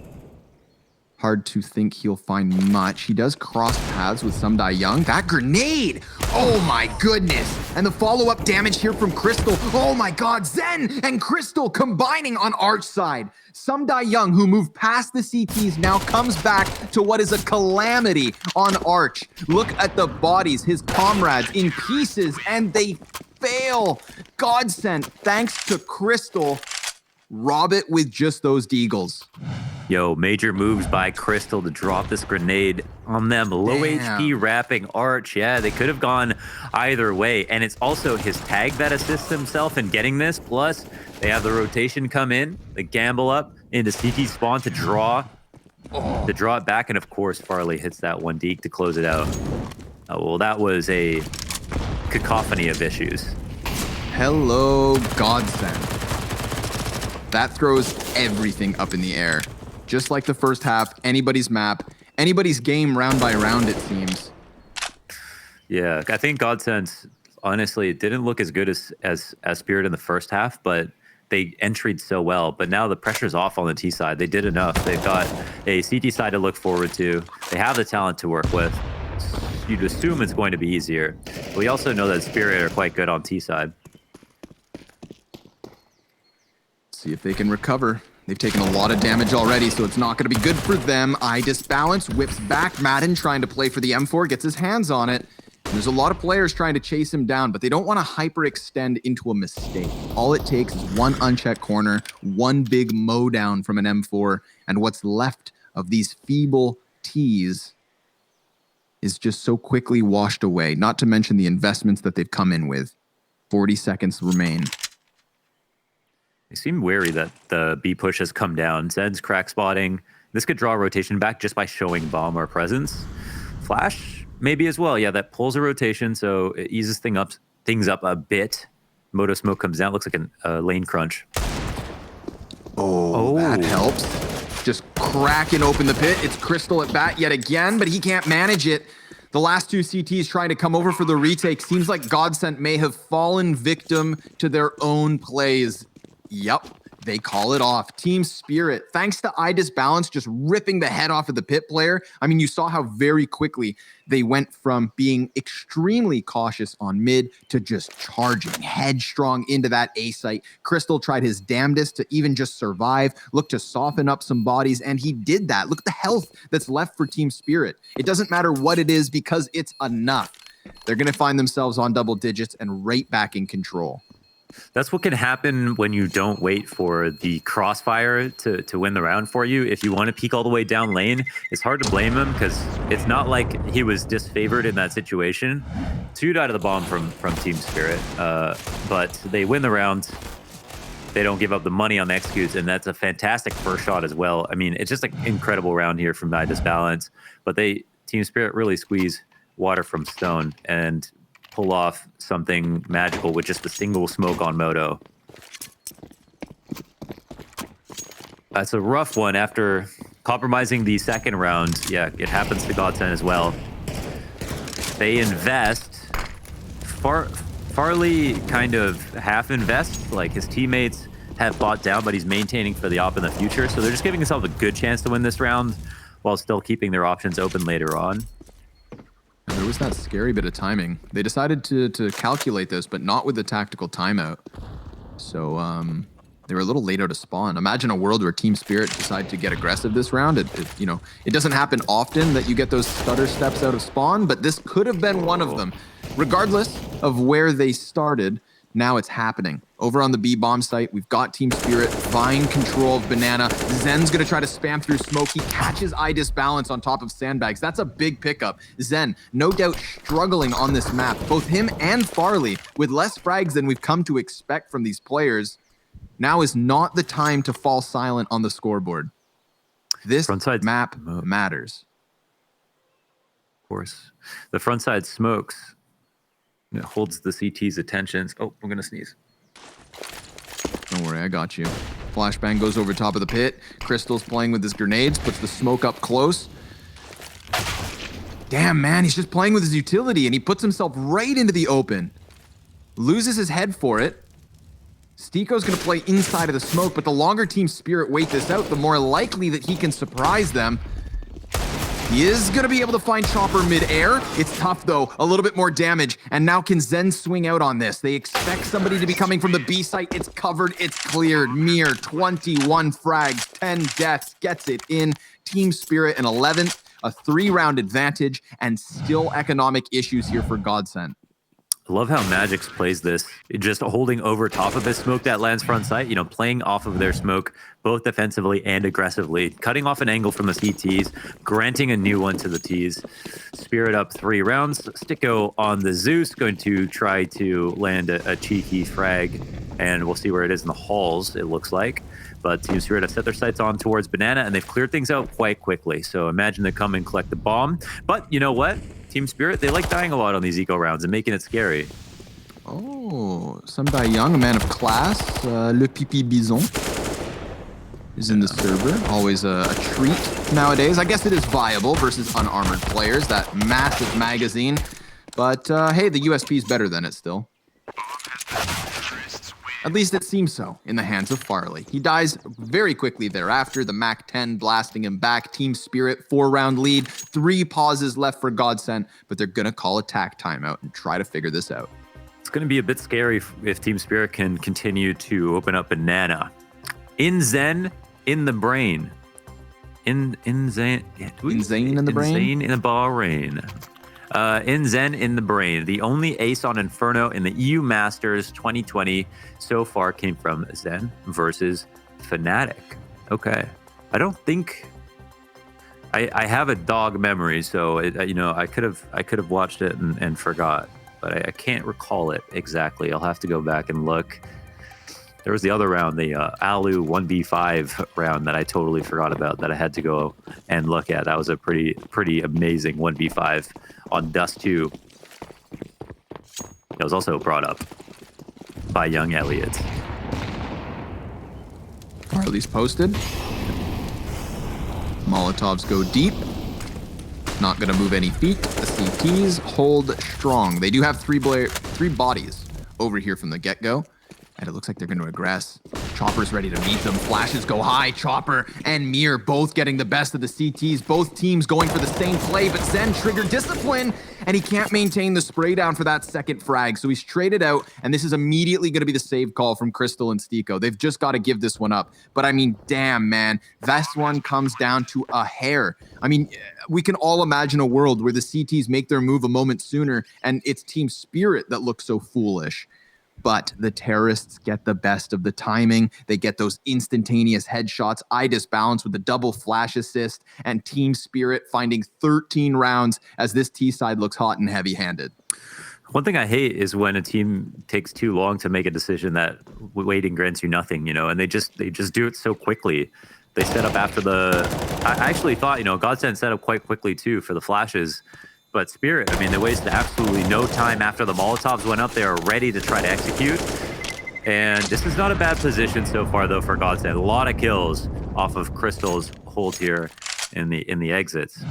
Hard to think he'll find much. He does cross paths with Sumdai Young. That grenade! Oh my goodness! And the follow-up damage here from Crystal. Oh my god, Zen and Crystal combining on Arch side. Sumdai Young, who moved past the CTs, now comes back to what is a calamity on Arch. Look at the bodies, his comrades in pieces, and they fail. GODSENT, thanks to Crystal, rob it with just those deagles. Yo, major moves by Crystal to drop this grenade on them. Low HP wrapping Arch. Yeah, they could have gone either way. And it's also his tag that assists himself in getting this. Plus, they have the rotation come in, the gamble up into CT spawn to draw it back. And of course, Farley hits that 1 deke to close it out. Oh, well, that was a cacophony of issues. Hello, GODSENT. That throws everything up in the air. Just like the first half, anybody's map, anybody's game round by round, it seems. Yeah, I think GODSENT, honestly, it didn't look as good as Spirit in the first half, but they entried so well. But now the pressure's off on the T side. They did enough. They've got a CT side to look forward to. They have the talent to work with. you'd assume it's going to be easier. But we also know that Spirit are quite good on T side. See if they can recover. They've taken a lot of damage already, so it's not going to be good for them. I disbalance, whips back. Madden trying to play for the M4, gets his hands on it. And there's a lot of players trying to chase him down, but they don't want to hyperextend into a mistake. All it takes is one unchecked corner, one big mow down from an M4, and what's left of these feeble T's is just so quickly washed away, not to mention the investments that they've come in with. 40 seconds remain. They seem wary that the B push has come down. Zed's crack spotting. This could draw a rotation back just by showing bomb or presence. Flash, maybe as well. Yeah, that pulls a rotation, so it eases things up a bit. Moto smoke comes down. Looks like a lane crunch. Oh, that helps. Just cracking open the pit. It's Crystal at bat yet again, but he can't manage it. The last two CTs trying to come over for the retake. Seems like GODSENT may have fallen victim to their own plays. Yep, they call it off. Team Spirit, thanks to iDisbalance just ripping the head off of the pit player. I mean, you saw how very quickly they went from being extremely cautious on mid to just charging headstrong into that A site. Crystal tried his damnedest to even just survive, look to soften up some bodies, and he did that. Look at the health that's left for Team Spirit. It doesn't matter what it is because it's enough. They're going to find themselves on double digits and right back in control. That's what can happen when you don't wait for the crossfire to win the round for you. If you want to peek all the way down lane, it's hard to blame him because it's not like he was disfavored in that situation. 2 out of the bomb from Team Spirit, but they win the round. They don't give up the money on the executes, and that's a fantastic first shot as well. I mean, it's just an incredible round here from iDisbalance, but Team Spirit really squeeze water from stone and pull off something magical with just a single smoke on Moto. That's a rough one after compromising the second round. Yeah, it happens to GODSENT as well. They invest. Farley kind of half invest, like his teammates have bought down, but he's maintaining for the op in the future. So they're just giving themselves a good chance to win this round while still keeping their options open later on. And there was that scary bit of timing. They decided to calculate this, but not with the tactical timeout. So they were a little late out of spawn. Imagine a world where Team Spirit decided to get aggressive this round. It doesn't happen often that you get those stutter steps out of spawn, but this could have been one of them. Regardless of where they started, now it's happening. Over on the B bomb site, we've got Team Spirit vying control of Banana. Zen's gonna try to spam through smoke. He catches iDisbalance on top of sandbags. That's a big pickup. Zen, no doubt struggling on this map. Both him and Farley, with less frags than we've come to expect from these players. Now is not the time to fall silent on the scoreboard. This Frontside map matters. Of course. The front side smokes. It holds the CT's attentions. Oh, I'm gonna sneeze. Don't worry, I got you. Flashbang goes over top of the pit. Crystal's playing with his grenades, puts the smoke up close. Damn, man, he's just playing with his utility, and he puts himself right into the open. Loses his head for it. Stiko's going to play inside of the smoke, but the longer Team Spirit wait this out, the more likely that he can surprise them. He is going to be able to find Chopper mid-air. It's tough, though. A little bit more damage. And now can Zen swing out on this? They expect somebody to be coming from the B site. It's covered. It's cleared. Mere 21 frags, 10 deaths. Gets it in. Team Spirit in 11th. A 3-round advantage. And still economic issues here for GODSENT. I love how Magix plays this, just holding over top of his smoke that lands front sight, playing off of their smoke, both defensively and aggressively, cutting off an angle from the CTs, granting a new one to the Ts. Spirit up 3 rounds. Stiko on the Zeus, going to try to land a cheeky frag, and we'll see where it is in the halls, it looks like. But Team Spirit have set their sights on towards Banana, and they've cleared things out quite quickly. So imagine they come and collect the bomb. But you know what? Team Spirit, they like dying a lot on these eco rounds and making it scary. Oh, Sundai Young, a man of class. Le Pipi Bison is in the server. Always a treat nowadays. I guess it is viable versus unarmored players, that massive magazine. But hey, the USP is better than it still. At least it seems so in the hands of Farley. He dies very quickly thereafter, the MAC-10 blasting him back. Team Spirit, 4-round lead, 3 pauses left for GODSENT, but they're going to call attack timeout and try to figure this out. It's going to be a bit scary if Team Spirit can continue to open up Banana. In Zen, in the brain. In Zen, In Zane in the brain? Zane in the Bahrain. In Zen in the brain. The only ace on Inferno in the EU Masters 2020 so far came from Zen versus Fnatic. Okay. I don't think I have a dog memory, so I could have watched it and forgot, but I can't recall it exactly. I'll have to go back and look. There was the other round, the Alu 1v5 round that I totally forgot about that I had to go and look at. That was a pretty amazing 1v5 on Dust 2. It was also brought up by Young Elliott. Farley's posted. Molotovs go deep. Not going to move any feet. The CTs hold strong. They do have three bodies over here from the get-go. And it looks like they're going to aggress. Chopper's ready to meet them. Flashes go high. Chopper and Mir both getting the best of the CTs. Both teams going for the same play, but Zen triggered discipline, and he can't maintain the spray down for that second frag. So he's traded out, and this is immediately going to be the save call from Crystal and Stiko. They've just got to give this one up. But I mean, damn, man. This one comes down to a hair. I mean, we can all imagine a world where the CTs make their move a moment sooner, and it's Team Spirit that looks so foolish. But the terrorists get the best of the timing. They get those instantaneous headshots. Idis balance with the double flash assist, and Team Spirit finding 13 rounds as this T side looks hot and heavy-handed. One thing I hate is when a team takes too long to make a decision that waiting grants you nothing, and they just do it so quickly. They set up after I actually thought, GODSENT set up quite quickly too for the flashes. But Spirit, I mean, they wasted absolutely no time after the Molotovs went up. They are ready to try to execute. And this is not a bad position so far, though, for GODSENT. A lot of kills off of Crystal's hold here in the exits.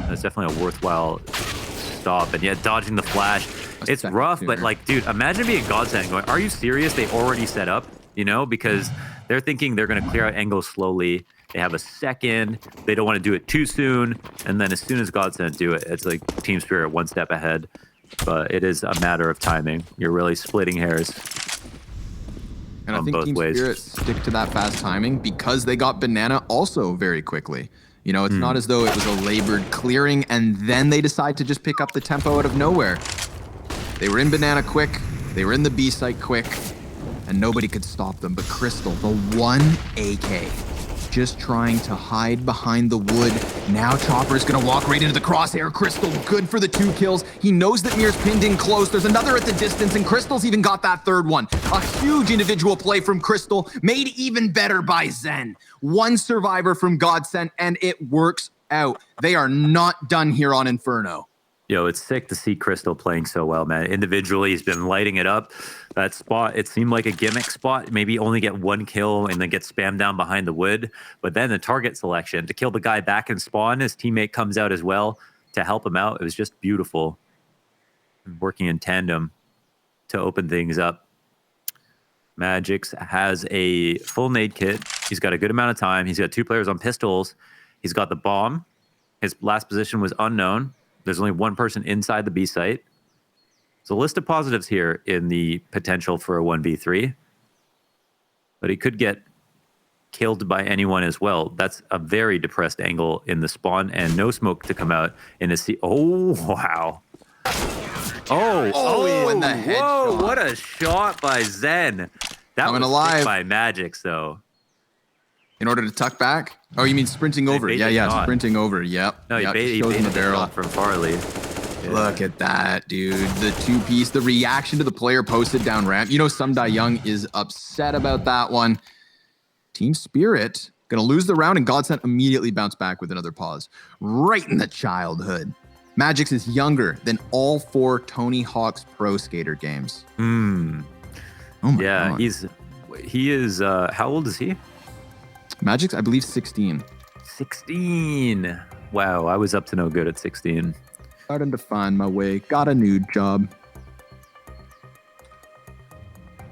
That's definitely a worthwhile stop. And yet, dodging the flash. It's rough, but, dude, imagine being GODSENT going, are you serious? They already set up, because they're thinking they're going to clear out angles slowly. They have a second. They don't want to do it too soon. And then as soon as GODSENT do it, it's like Team Spirit one step ahead. But it is a matter of timing. You're really splitting hairs. And I think Team Spirit stick to that fast timing because they got Banana also very quickly. It's not as though it was a labored clearing and then they decide to just pick up the tempo out of nowhere. They were in Banana quick. They were in the B site quick. And nobody could stop them. But Crystal, the one AK, just trying to hide behind the wood. Now Chopper's gonna walk right into the crosshair. Crystal good for the 2 kills. He knows that Mir's pinned in close. There's another at the distance, and Crystal's even got that third one. A huge individual play from Crystal, made even better by Zen. One survivor from GODSENT, and it works out. They are not done here on Inferno. It's sick to see Crystal playing so well, man. Individually, he's been lighting it up. That spot, it seemed like a gimmick spot. Maybe only get 1 kill and then get spammed down behind the wood. But then the target selection to kill the guy back in spawn, his teammate comes out as well to help him out. It was just beautiful. Working in tandem to open things up. Magix has a full nade kit. He's got a good amount of time. He's got 2 players on pistols. He's got the bomb. His last position was unknown. There's only 1 person inside the B site. There's a list of positives here in the potential for a 1v3. But he could get killed by anyone as well. That's a very depressed angle in the spawn and no smoke to come out in a C. Oh, wow. Oh, in the head whoa, shot. What a shot by Zen. That Coming was alive by Magix, though. In order to tuck back? Oh, you mean sprinting over? Yeah, sprinting over. Yep. No, yep. he shows in the barrel from Farley. Yeah. Look at that, dude. The 2-piece, the reaction to the player posted down ramp. Sumdai Young is upset about that one. Team Spirit gonna lose the round, and GODSENT immediately bounce back with another pause. Right in the childhood. Magix is younger than all 4 Tony Hawk's Pro Skater games. Oh my God. He is, how old is he? Magix, I believe 16. 16. Wow, I was up to no good at 16. Starting to find my way. Got a new job.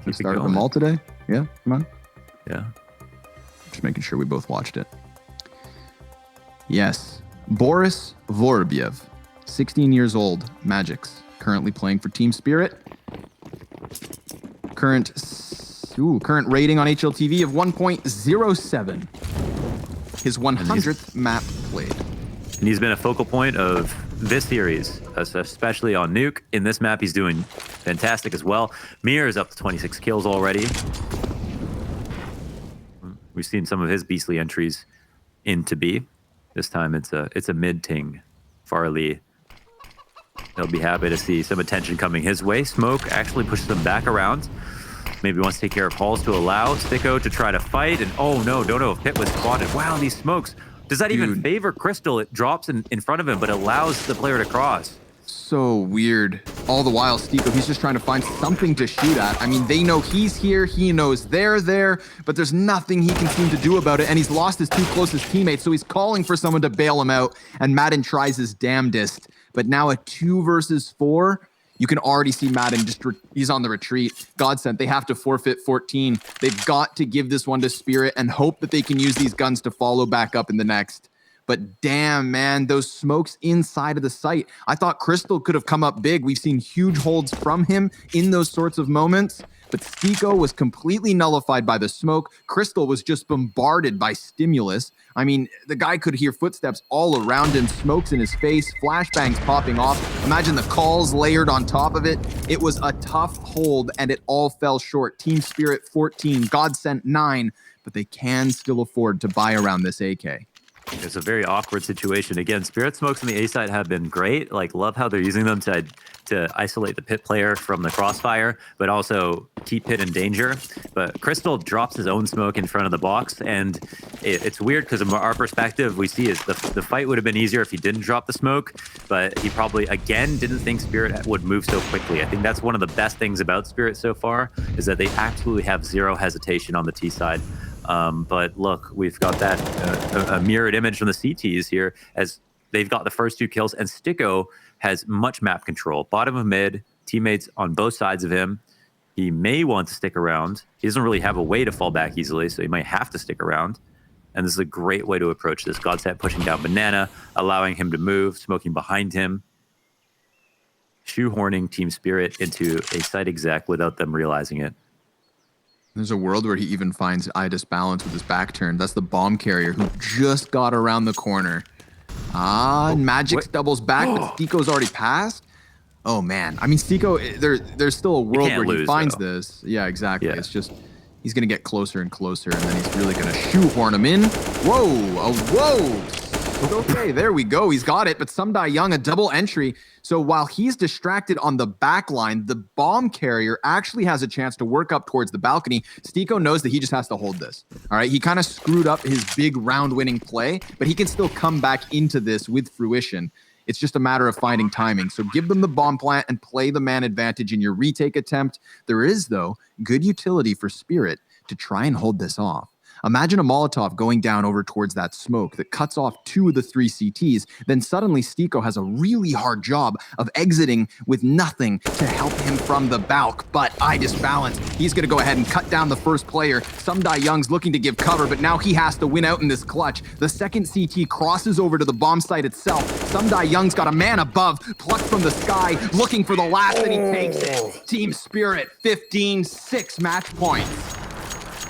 We started them all today. Yeah, come on. Yeah. Just making sure we both watched it. Yes, Boris Vorobyev, 16 years old, Magics, currently playing for Team Spirit. Current rating on HLTV of 1.07. His 100th map played. And he's been a focal point of this series, especially on Nuke. In this map, he's doing fantastic as well. Mir is up to 26 kills already. We've seen some of his beastly entries into B. This time it's a mid-ting. Farley. He'll be happy to see some attention coming his way. Smoke actually pushes him back around. Maybe wants to take care of Halls to allow Sticko to try to fight. And oh no, don't know if Pit was spotted. Wow, these smokes. Does that even favor Crystal? It drops in front of him, but allows the player to cross. So weird. All the while, Sticko, he's just trying to find something to shoot at. I mean, they know he's here. He knows they're there, but there's nothing he can seem to do about it. And he's lost his 2 closest teammates, so he's calling for someone to bail him out. And Madden tries his damnedest. But now a 2 versus 4, you can already see Madden he's on the retreat. GODSENT, they have to forfeit 14. They've got to give this one to Spirit and hope that they can use these guns to follow back up in the next. But damn, man, those smokes inside of the site. I thought Crystal could have come up big. We've seen huge holds from him in those sorts of moments. But Sticko was completely nullified by the smoke. Crystal was just bombarded by stimulus. I mean, the guy could hear footsteps all around him, smokes in his face, flashbangs popping off. Imagine the calls layered on top of it. It was a tough hold, and it all fell short. Team Spirit 14, GODSENT 9, but they can still afford to buy around this AK. It's a very awkward situation. Again, Spirit smokes on the A side have been great. Like, love how they're using them to isolate the Pit player from the crossfire, but also keep Pit in danger. But Crystal drops his own smoke in front of the box, and it's weird because from our perspective, we see is the fight would have been easier if he didn't drop the smoke, but he probably, again, didn't think Spirit would move so quickly. I think that's one of the best things about Spirit so far, is that they absolutely have zero hesitation on the T side. But look, we've got that a mirrored image from the CTs here as they've got the first 2 kills, and Sticko has much map control. Bottom of mid, teammates on both sides of him. He may want to stick around. He doesn't really have a way to fall back easily, so he might have to stick around. And this is a great way to approach this. GODSENT pushing down Banana, allowing him to move, smoking behind him, shoehorning Team Spirit into a site exec without them realizing it. There's a world where he even finds Idis Balance with his back turned. That's the bomb carrier who just got around the corner. Magix doubles back, but Sticko's already passed. Oh, man. I mean, Sticko, there's still a world where he finds this. Yeah, exactly. Yeah. It's just, he's going to get closer and closer, and then he's really going to shoehorn him in. Whoa. Okay, there we go. He's got it, but Sumdai Young, a double entry. So while he's distracted on the back line, the bomb carrier actually has a chance to work up towards the balcony. Sticko knows that he just has to hold this. All right, he kind of screwed up his big round-winning play, but he can still come back into this with fruition. It's just a matter of finding timing. So give them the bomb plant and play the man advantage in your retake attempt. There is, though, good utility for Spirit to try and hold this off. Imagine a Molotov going down over towards that smoke that cuts off 2 of the 3 CTs. Then suddenly Sticko has a really hard job of exiting with nothing to help him from the balk. But Idis Balance, he's going to go ahead and cut down the first player. Sumdai Young's looking to give cover, but now he has to win out in this clutch. The second CT crosses over to the bomb site itself. Sumdai Young's got a man above, plucked from the sky, looking for the last, and he takes it. Team Spirit, 15-6 match points.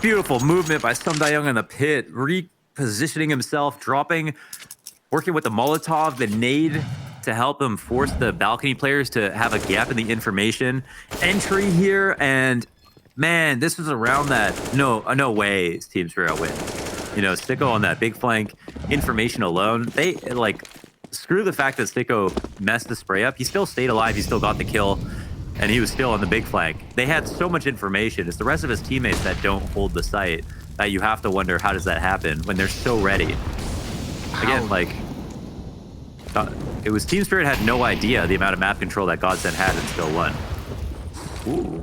Beautiful movement by Sumdai Young in the pit, repositioning himself, dropping, working with the Molotov, the nade to help him force the balcony players to have a gap in the information. Entry here, and man, this was around that. No way Team Spirit win. You know, Sticko on that big flank, information alone. They, like, screw the fact that Sticko messed the spray up. He still stayed alive, he still got the kill. And he was still on the big flank. They had so much information. It's the rest of his teammates that don't hold the site that you have to wonder, how does that happen when they're so ready? Again, like, it was Team Spirit had no idea the amount of map control that GODSENT had and still won. Ooh,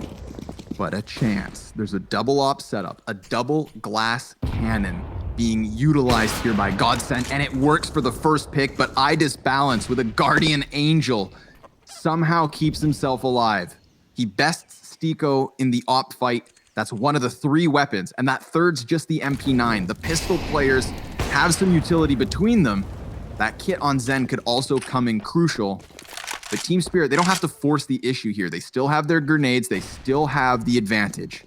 what a chance. There's a double op setup, a double glass cannon being utilized here by GODSENT, and it works for the first pick, but Idis Balance with a Guardian Angel somehow keeps himself alive. He bests Stiko in the op fight. That's one of the 3 weapons, and that third's just the MP9. The pistol players have some utility between them. That kit on Zen could also come in crucial. But Team Spirit, they don't have to force the issue here. They still have their grenades. They still have the advantage.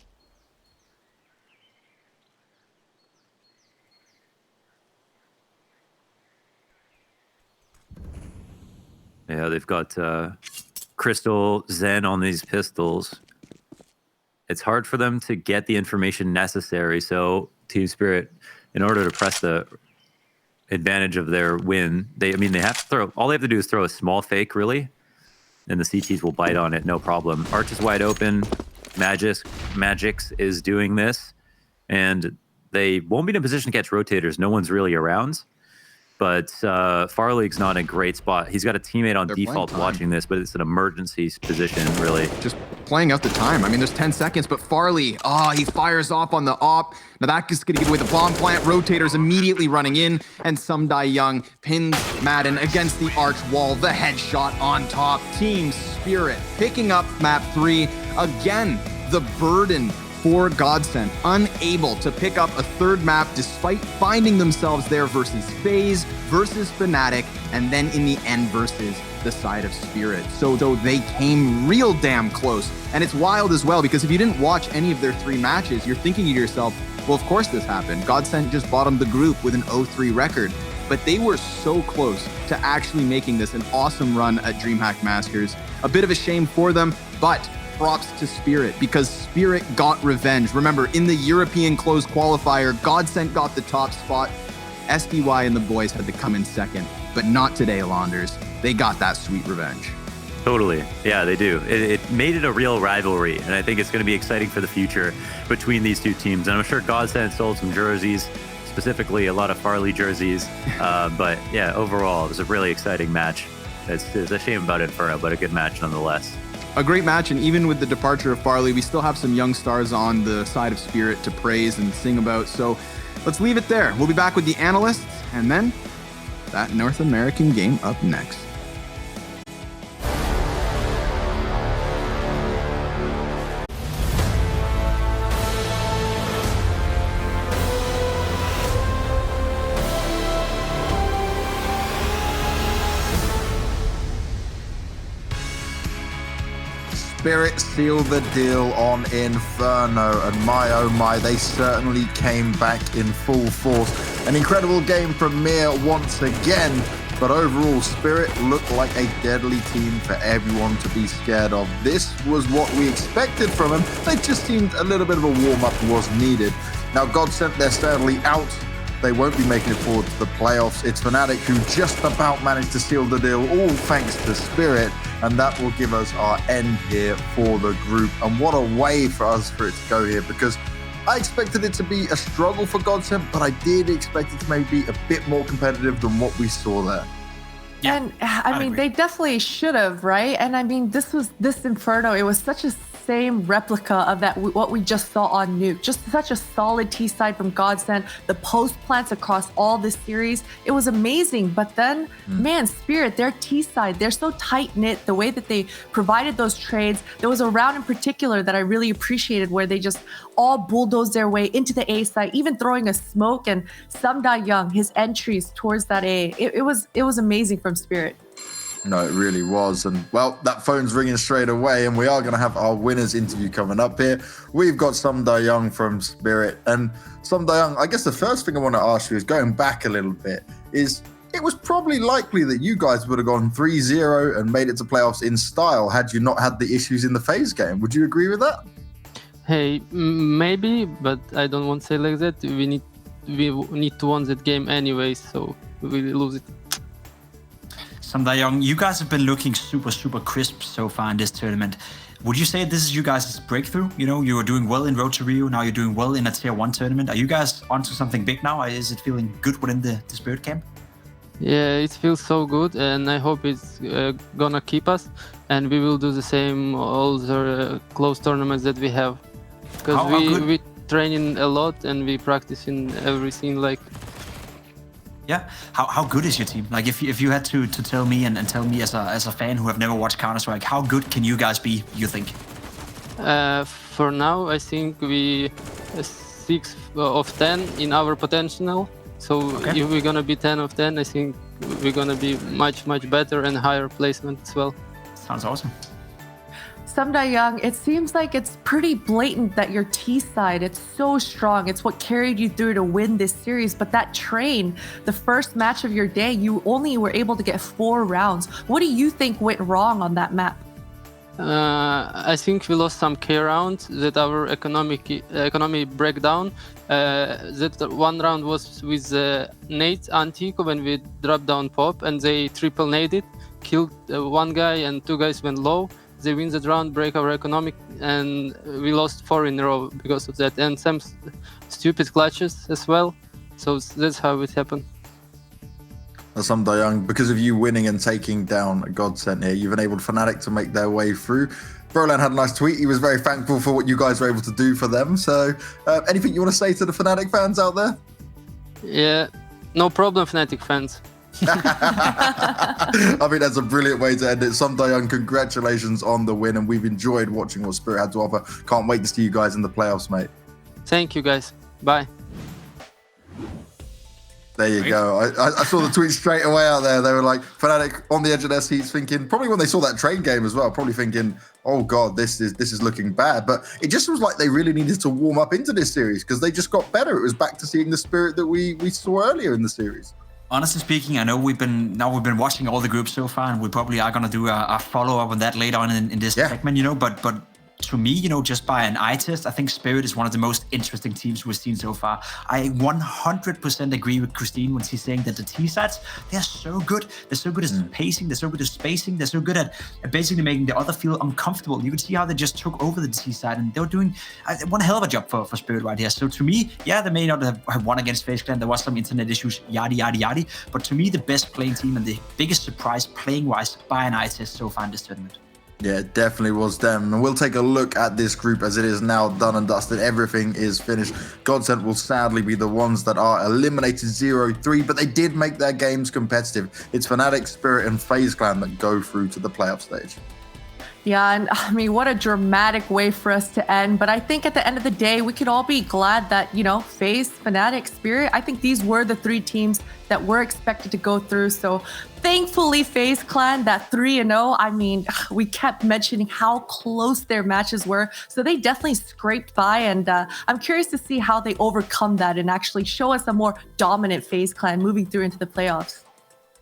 Yeah, they've got Crystal, Zen on these pistols. It's hard for them to get the information necessary. So Team Spirit, in order to press the advantage of their win, they have to throw. All they have to do is throw a small fake, really, and the CTs will bite on it, no problem. Arch is wide open. Magix is doing this, and they won't be in a position to catch rotators. No one's really around. But Farlig's not in a great spot. He's got a teammate on default watching this, but it's an emergency position, really. Just playing out the time. I mean, there's 10 seconds, but Farlig, he fires off on the op. Now that's going to give away the bomb plant. Rotators immediately running in, and Sumdai Young pins Madden against the arch wall. The headshot on top. Team Spirit picking up map 3. Again, the burden for GODSENT, unable to pick up a 3rd map despite finding themselves there versus FaZe, versus Fnatic, and then in the end versus the side of Spirit. So they came real damn close. And it's wild as well, because if you didn't watch any of their 3 matches, you're thinking to yourself, well, of course this happened. GODSENT just bottomed the group with an 0-3 record. But they were so close to actually making this an awesome run at DreamHack Masters. A bit of a shame for them, but props to Spirit, because Spirit got revenge. Remember, in the European closed qualifier, GODSENT got the top spot. SDY and the boys had to come in second, but not today, Alonders. They got that sweet revenge. Totally. Yeah, they do. It made it a real rivalry, and I think it's going to be exciting for the future between these 2 teams. And I'm sure GODSENT sold some jerseys, specifically a lot of Farlig jerseys. But yeah, overall, it was a really exciting match. It's a shame about Inferno, but a good match nonetheless. A great match, and even with the departure of Farlig, we still have some young stars on the side of Spirit to praise and sing about. So let's leave it there. We'll be back with the analysts, and then that North American game up next. Spirit sealed the deal on Inferno, and my oh my, they certainly came back in full force. An incredible game from Mir once again, but overall Spirit looked like a deadly team for everyone to be scared of. This was what we expected from them. They just seemed a little bit of a warm-up was needed. Now GODSENT, they're sadly out. They won't be making it forward to the playoffs. It's Fnatic who just about managed to seal the deal, all thanks to Spirit, and that will give us our end here for the group. And what a way for us for it to go here, because I expected it to be a struggle for GODSENT, but I did expect it to maybe be a bit more competitive than what we saw there. Yeah, and I mean, they definitely should have, right? And I mean, this Inferno, it was such a same replica of that what we just saw on Nuke. Just such a solid T side from GODSENT. The post plants across all this series, it was amazing. But then, man, Spirit, their T side, they're so tight knit. The way that they provided those trades, there was a round in particular that I really appreciated where they just all bulldozed their way into the A side, even throwing a smoke, and Sumdai Young, his entries towards that A. It was amazing from Spirit. No, it really was. And well, that phone's ringing straight away, and we are going to have our winners interview coming up here. We've got Sumdai Young from Spirit. And Sumdai Young, I guess the first thing I want to ask you is, going back a little bit, is it was probably likely that you guys would have gone 3-0 and made it to playoffs in style had you not had the issues in the FaZe game. Would you agree with that? Hey, maybe, but I don't want to say like that. We need to win that game anyway, so we lose it. Sumdai Young, you guys have been looking super, super crisp so far in this tournament. Would you say this is you guys' breakthrough? You know, you were doing well in Road to Rio, now you're doing well in a Tier 1 tournament. Are you guys onto something big now? Is it feeling good within the Spirit camp? Yeah, it feels so good, and I hope it's gonna keep us, and we will do the same all the close tournaments that we have. Because we training a lot and we practice in everything, like. Yeah, how good is your team? Like, if you had to tell me and tell me as a fan who have never watched Counter-Strike, how good can you guys be, you think? For now, I think we 6 of 10 in our potential. So if we're gonna be 10 of 10, I think we're gonna be much better and higher placement as well. Sounds awesome. Young, it seems like it's pretty blatant that your T side, it's so strong. It's what carried you through to win this series. But that train, the first match of your day, you only were able to get 4 rounds. What do you think went wrong on that map? I think we lost some K rounds, that our economy breakdown. That one round was with nades Antico when we dropped down pop and they triple naded, killed one guy and 2 guys went low. They win that round, break our economic, and we lost 4 in a row because of that, and some stupid clutches as well. So that's how it happened. Young, because of you winning and taking down GODSENT here, you've enabled Fnatic to make their way through. Brolan had a nice tweet. He was very thankful for what you guys were able to do for them. So anything you want to say to the Fnatic fans out there? Yeah, no problem, Fnatic fans. I mean, that's a brilliant way to end it. Young, congratulations on the win, and we've enjoyed watching what Spirit had to offer. Can't wait to see you guys in the playoffs, mate. Thank you, guys. Bye. There you go. I saw the tweet straight away out there. They were like, Fnatic on the edge of their seats, thinking, probably when they saw that train game as well, probably thinking, oh God, this is looking bad. But it just was like they really needed to warm up into this series because they just got better. It was back to seeing the Spirit that we saw earlier in the series. Honestly speaking, I know we've been watching all the groups so far, and we probably are gonna do a follow up on that later on in this segment, But to me, just by an eye test, I think Spirit is one of the most interesting teams we've seen so far. I 100% agree with Christine when she's saying that the T sides, they're so good. They're so good at pacing, they're so good at spacing, they're so good at basically making the other feel uncomfortable. You could see how they just took over the T side, and they were doing one hell of a job for Spirit right here. So to me, they may not have won against FaZe Clan. There was some internet issues, yada. But to me, the best playing team and the biggest surprise playing-wise by an eye test so far in this tournament. Yeah, it definitely was them. And we'll take a look at this group as it is now done and dusted. Everything is finished. GODSENT will sadly be the ones that are eliminated 0-3, but they did make their games competitive. It's Fnatic, Spirit, and FaZe Clan that go through to the playoff stage. Yeah, and I mean, what a dramatic way for us to end. But I think at the end of the day, we could all be glad that, FaZe, Fnatic, Spirit, I think these were the 3 teams that were expected to go through. So thankfully, FaZe Clan, that 3-0, I mean, we kept mentioning how close their matches were. So they definitely scraped by. And I'm curious to see how they overcome that and actually show us a more dominant FaZe Clan moving through into the playoffs.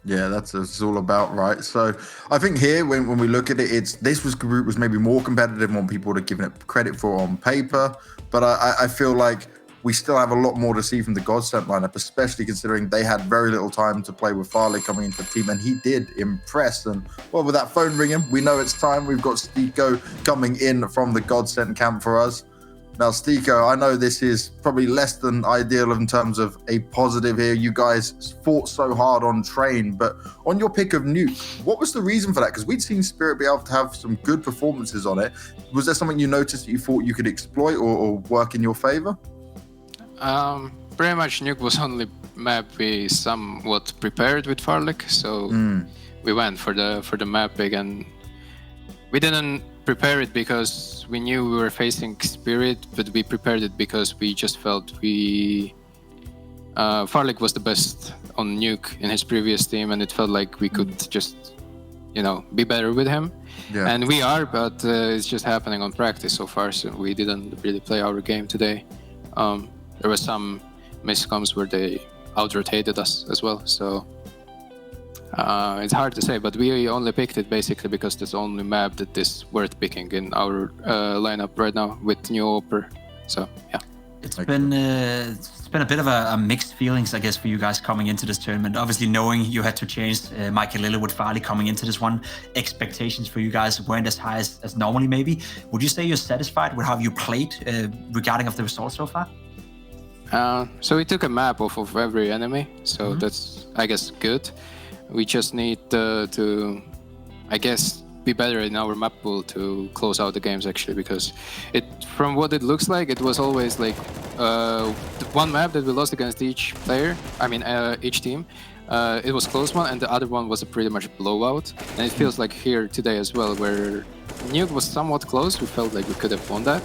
Yeah, that's what it's all about, right? So I think here, when we look at it, this group was maybe more competitive than what people would have given it credit for on paper. But I feel like we still have a lot more to see from the GODSENT lineup, especially considering they had very little time to play with Farley coming into the team, and he did impress. And well, with that phone ringing, we know it's time. We've got Stiko coming in from the GODSENT camp for us. Now, Stiko, I know this is probably less than ideal in terms of a positive here. You guys fought so hard on train, but on your pick of Nuke, what was the reason for that? Because we'd seen Spirit be able to have some good performances on it. Was there something you noticed that you thought you could exploit or work in your favor? Pretty much Nuke was only map we somewhat prepared with Farlek, so we went for the map pick, and we didn't prepare it because we knew we were facing Spirit, but we prepared it because we just felt Farlek was the best on Nuke in his previous team, and it felt like we could just, be better with him. Yeah. And we are, but it's just happening on practice so far, so we didn't really play our game today. There were some miscoms where they out-rotated us as well, so it's hard to say, but we only picked it basically because that's the only map that is worth picking in our lineup right now with new Oper. So yeah, it's been a bit of a mixed feelings, I guess, for you guys coming into this tournament. Obviously, knowing you had to change Michael Lille with Farley coming into this one, expectations for you guys weren't as high as normally. Maybe would you say you're satisfied with how you played regarding of the results so far? So we took a map off of every enemy, so that's, I guess, good. We just need to, I guess, be better in our map pool to close out the games, actually, because from what it looks like, it was always like one map that we lost against each player, each team. It was close one, and the other one was a pretty much blowout. And it feels like here today as well, where Nuke was somewhat close. We felt like we could have won that.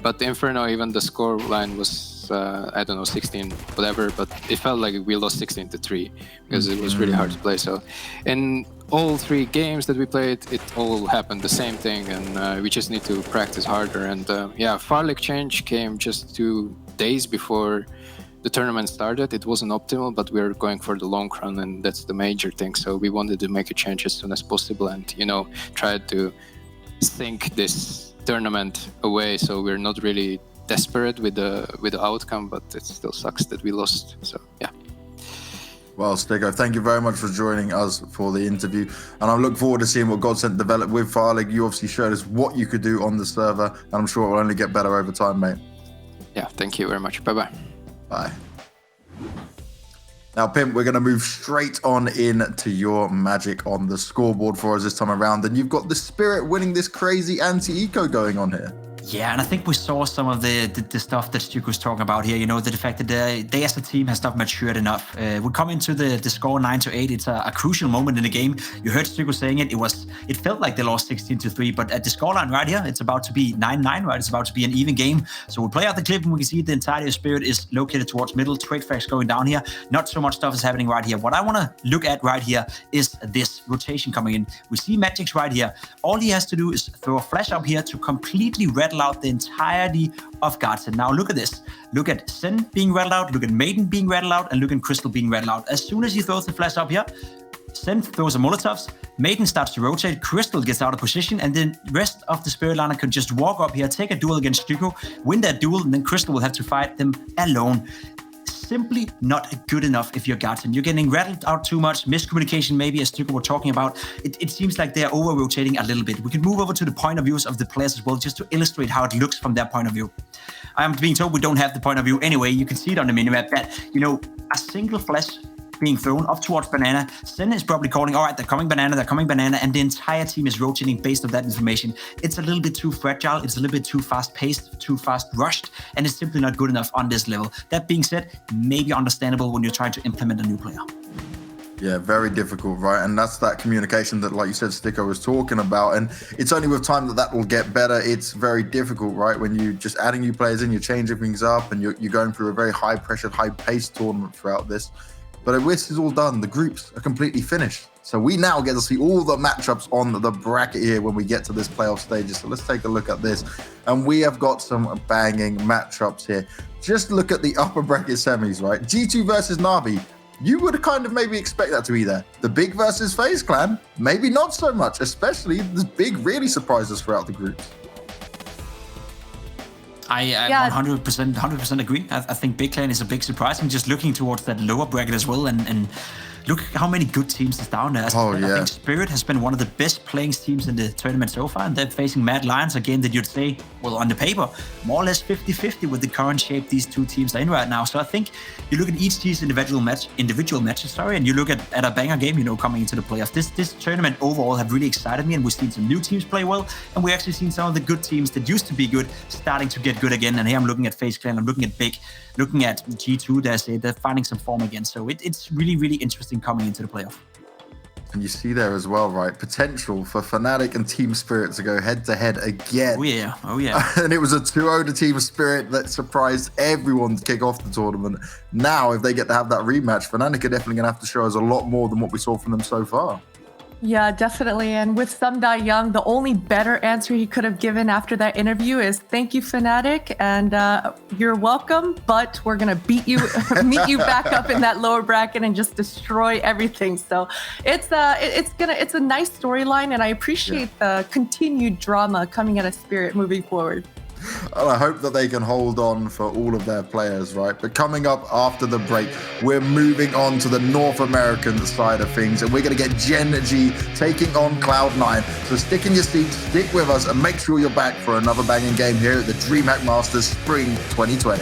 But Inferno, even the score line was, I don't know, 16, whatever. But it felt like we lost 16-3 because it was really hard to play. So in all 3 games that we played, it all happened the same thing. And we just need to practice harder. And Farlick change came just 2 days before the tournament started. It wasn't optimal, but we're going for the long run, and that's the major thing. So we wanted to make a change as soon as possible and, try to think this tournament away. So we're not really desperate with the outcome, but it still sucks that we lost. So, yeah. Well, Stiggo, thank you very much for joining us for the interview. And I look forward to seeing what GODSENT develop with Farlick. You obviously showed us what you could do on the server, and I'm sure it will only get better over time, mate. Yeah, thank you very much. Bye-bye. Bye. Now, Pimp, we're going to move straight on into your magic on the scoreboard for us this time around. And you've got the Spirit winning this crazy anti-eco going on here. Yeah, and I think we saw some of the stuff that Stu was talking about here. The fact that they as a team has not matured enough. We come into the score 9-8. It's a crucial moment in the game. You heard Stu saying it. It felt like they lost 16-3, but at the scoreline right here, it's about to be 9-9, right? It's about to be an even game. So we'll play out the clip and we can see the entirety of Spirit is located towards middle. Trade facts going down here. Not so much stuff is happening right here. What I want to look at right here is this rotation coming in. We see Magix right here. All he has to do is throw a flash up here to completely rattle out the entirety of GODSENT. Now look at this. Look at Zen being rattled out, look at Maiden being rattled out, and look at Crystal being rattled out. As soon as he throws the flash up here, Zen throws a Molotovs, Maiden starts to rotate, Crystal gets out of position, and then the rest of the Spirit liner can just walk up here, take a duel against Stuko, win that duel, and then Crystal will have to fight them alone. Simply not good enough if you're GODSENT. You're getting rattled out too much. Miscommunication, maybe, as Stuko were talking about. It seems like they're over-rotating a little bit. We can move over to the point of views of the players as well, just to illustrate how it looks from their point of view. I'm being told we don't have the point of view anyway. You can see it on the minimap that, a single flash being thrown up towards Banana. Zen is probably calling, all right, they're coming Banana, and the entire team is rotating based on that information. It's a little bit too fragile, it's a little bit too fast-paced, too fast rushed, and it's simply not good enough on this level. That being said, maybe understandable when you're trying to implement a new player. Yeah, very difficult, right? And that's that communication that, like you said, Sticko was talking about. And it's only with time that will get better. It's very difficult, right? When you're just adding new players in, you're changing things up, and you're going through a very high-pressured, high-paced tournament throughout this. But this is all done. The groups are completely finished. So we now get to see all the matchups on the bracket here when we get to this playoff stages. So let's take a look at this. And we have got some banging matchups here. Just look at the upper bracket semis, right? G2 versus Na'Vi. You would kind of maybe expect that to be there. The Big versus FaZe Clan, maybe not so much, especially the Big really surprised us throughout the groups. I 100% agree. I think Big Clan is a big surprise. I'm just looking towards that lower bracket as well, and look how many good teams is down there. I think Spirit has been one of the best playing teams in the tournament so far, and they're facing Mad Lions, a game that you'd say, well, on the paper, more or less 50-50 with the current shape these two teams are in right now. So I think you look at each team's individual matches, and you look at a banger game, coming into the playoffs. This tournament overall have really excited me, and we've seen some new teams play well, and we actually seen some of the good teams that used to be good starting to get good again. And here I'm looking at FaZe Clan, I'm looking at Big, looking at G2, they're finding some form again. So it's really, really interesting coming into the playoff. And you see there as well, right? Potential for Fnatic and Team Spirit to go head-to-head again. Oh, yeah. And it was a 2-0 to Team Spirit that surprised everyone to kick off the tournament. Now, if they get to have that rematch, Fnatic are definitely going to have to show us a lot more than what we saw from them so far. Yeah, definitely. And with Sumdai Young, the only better answer he could have given after that interview is thank you, Fnatic, and you're welcome, but we're going to meet you back up in that lower bracket and just destroy everything. So it's a nice storyline, and I appreciate the continued drama coming out of Spirit moving forward. And I hope that they can hold on for all of their players, right? But coming up after the break, we're moving on to the North American side of things, and we're going to get Gen G taking on Cloud9. So stick in your seats, stick with us, and make sure you're back for another banging game here at the DreamHack Masters Spring 2020.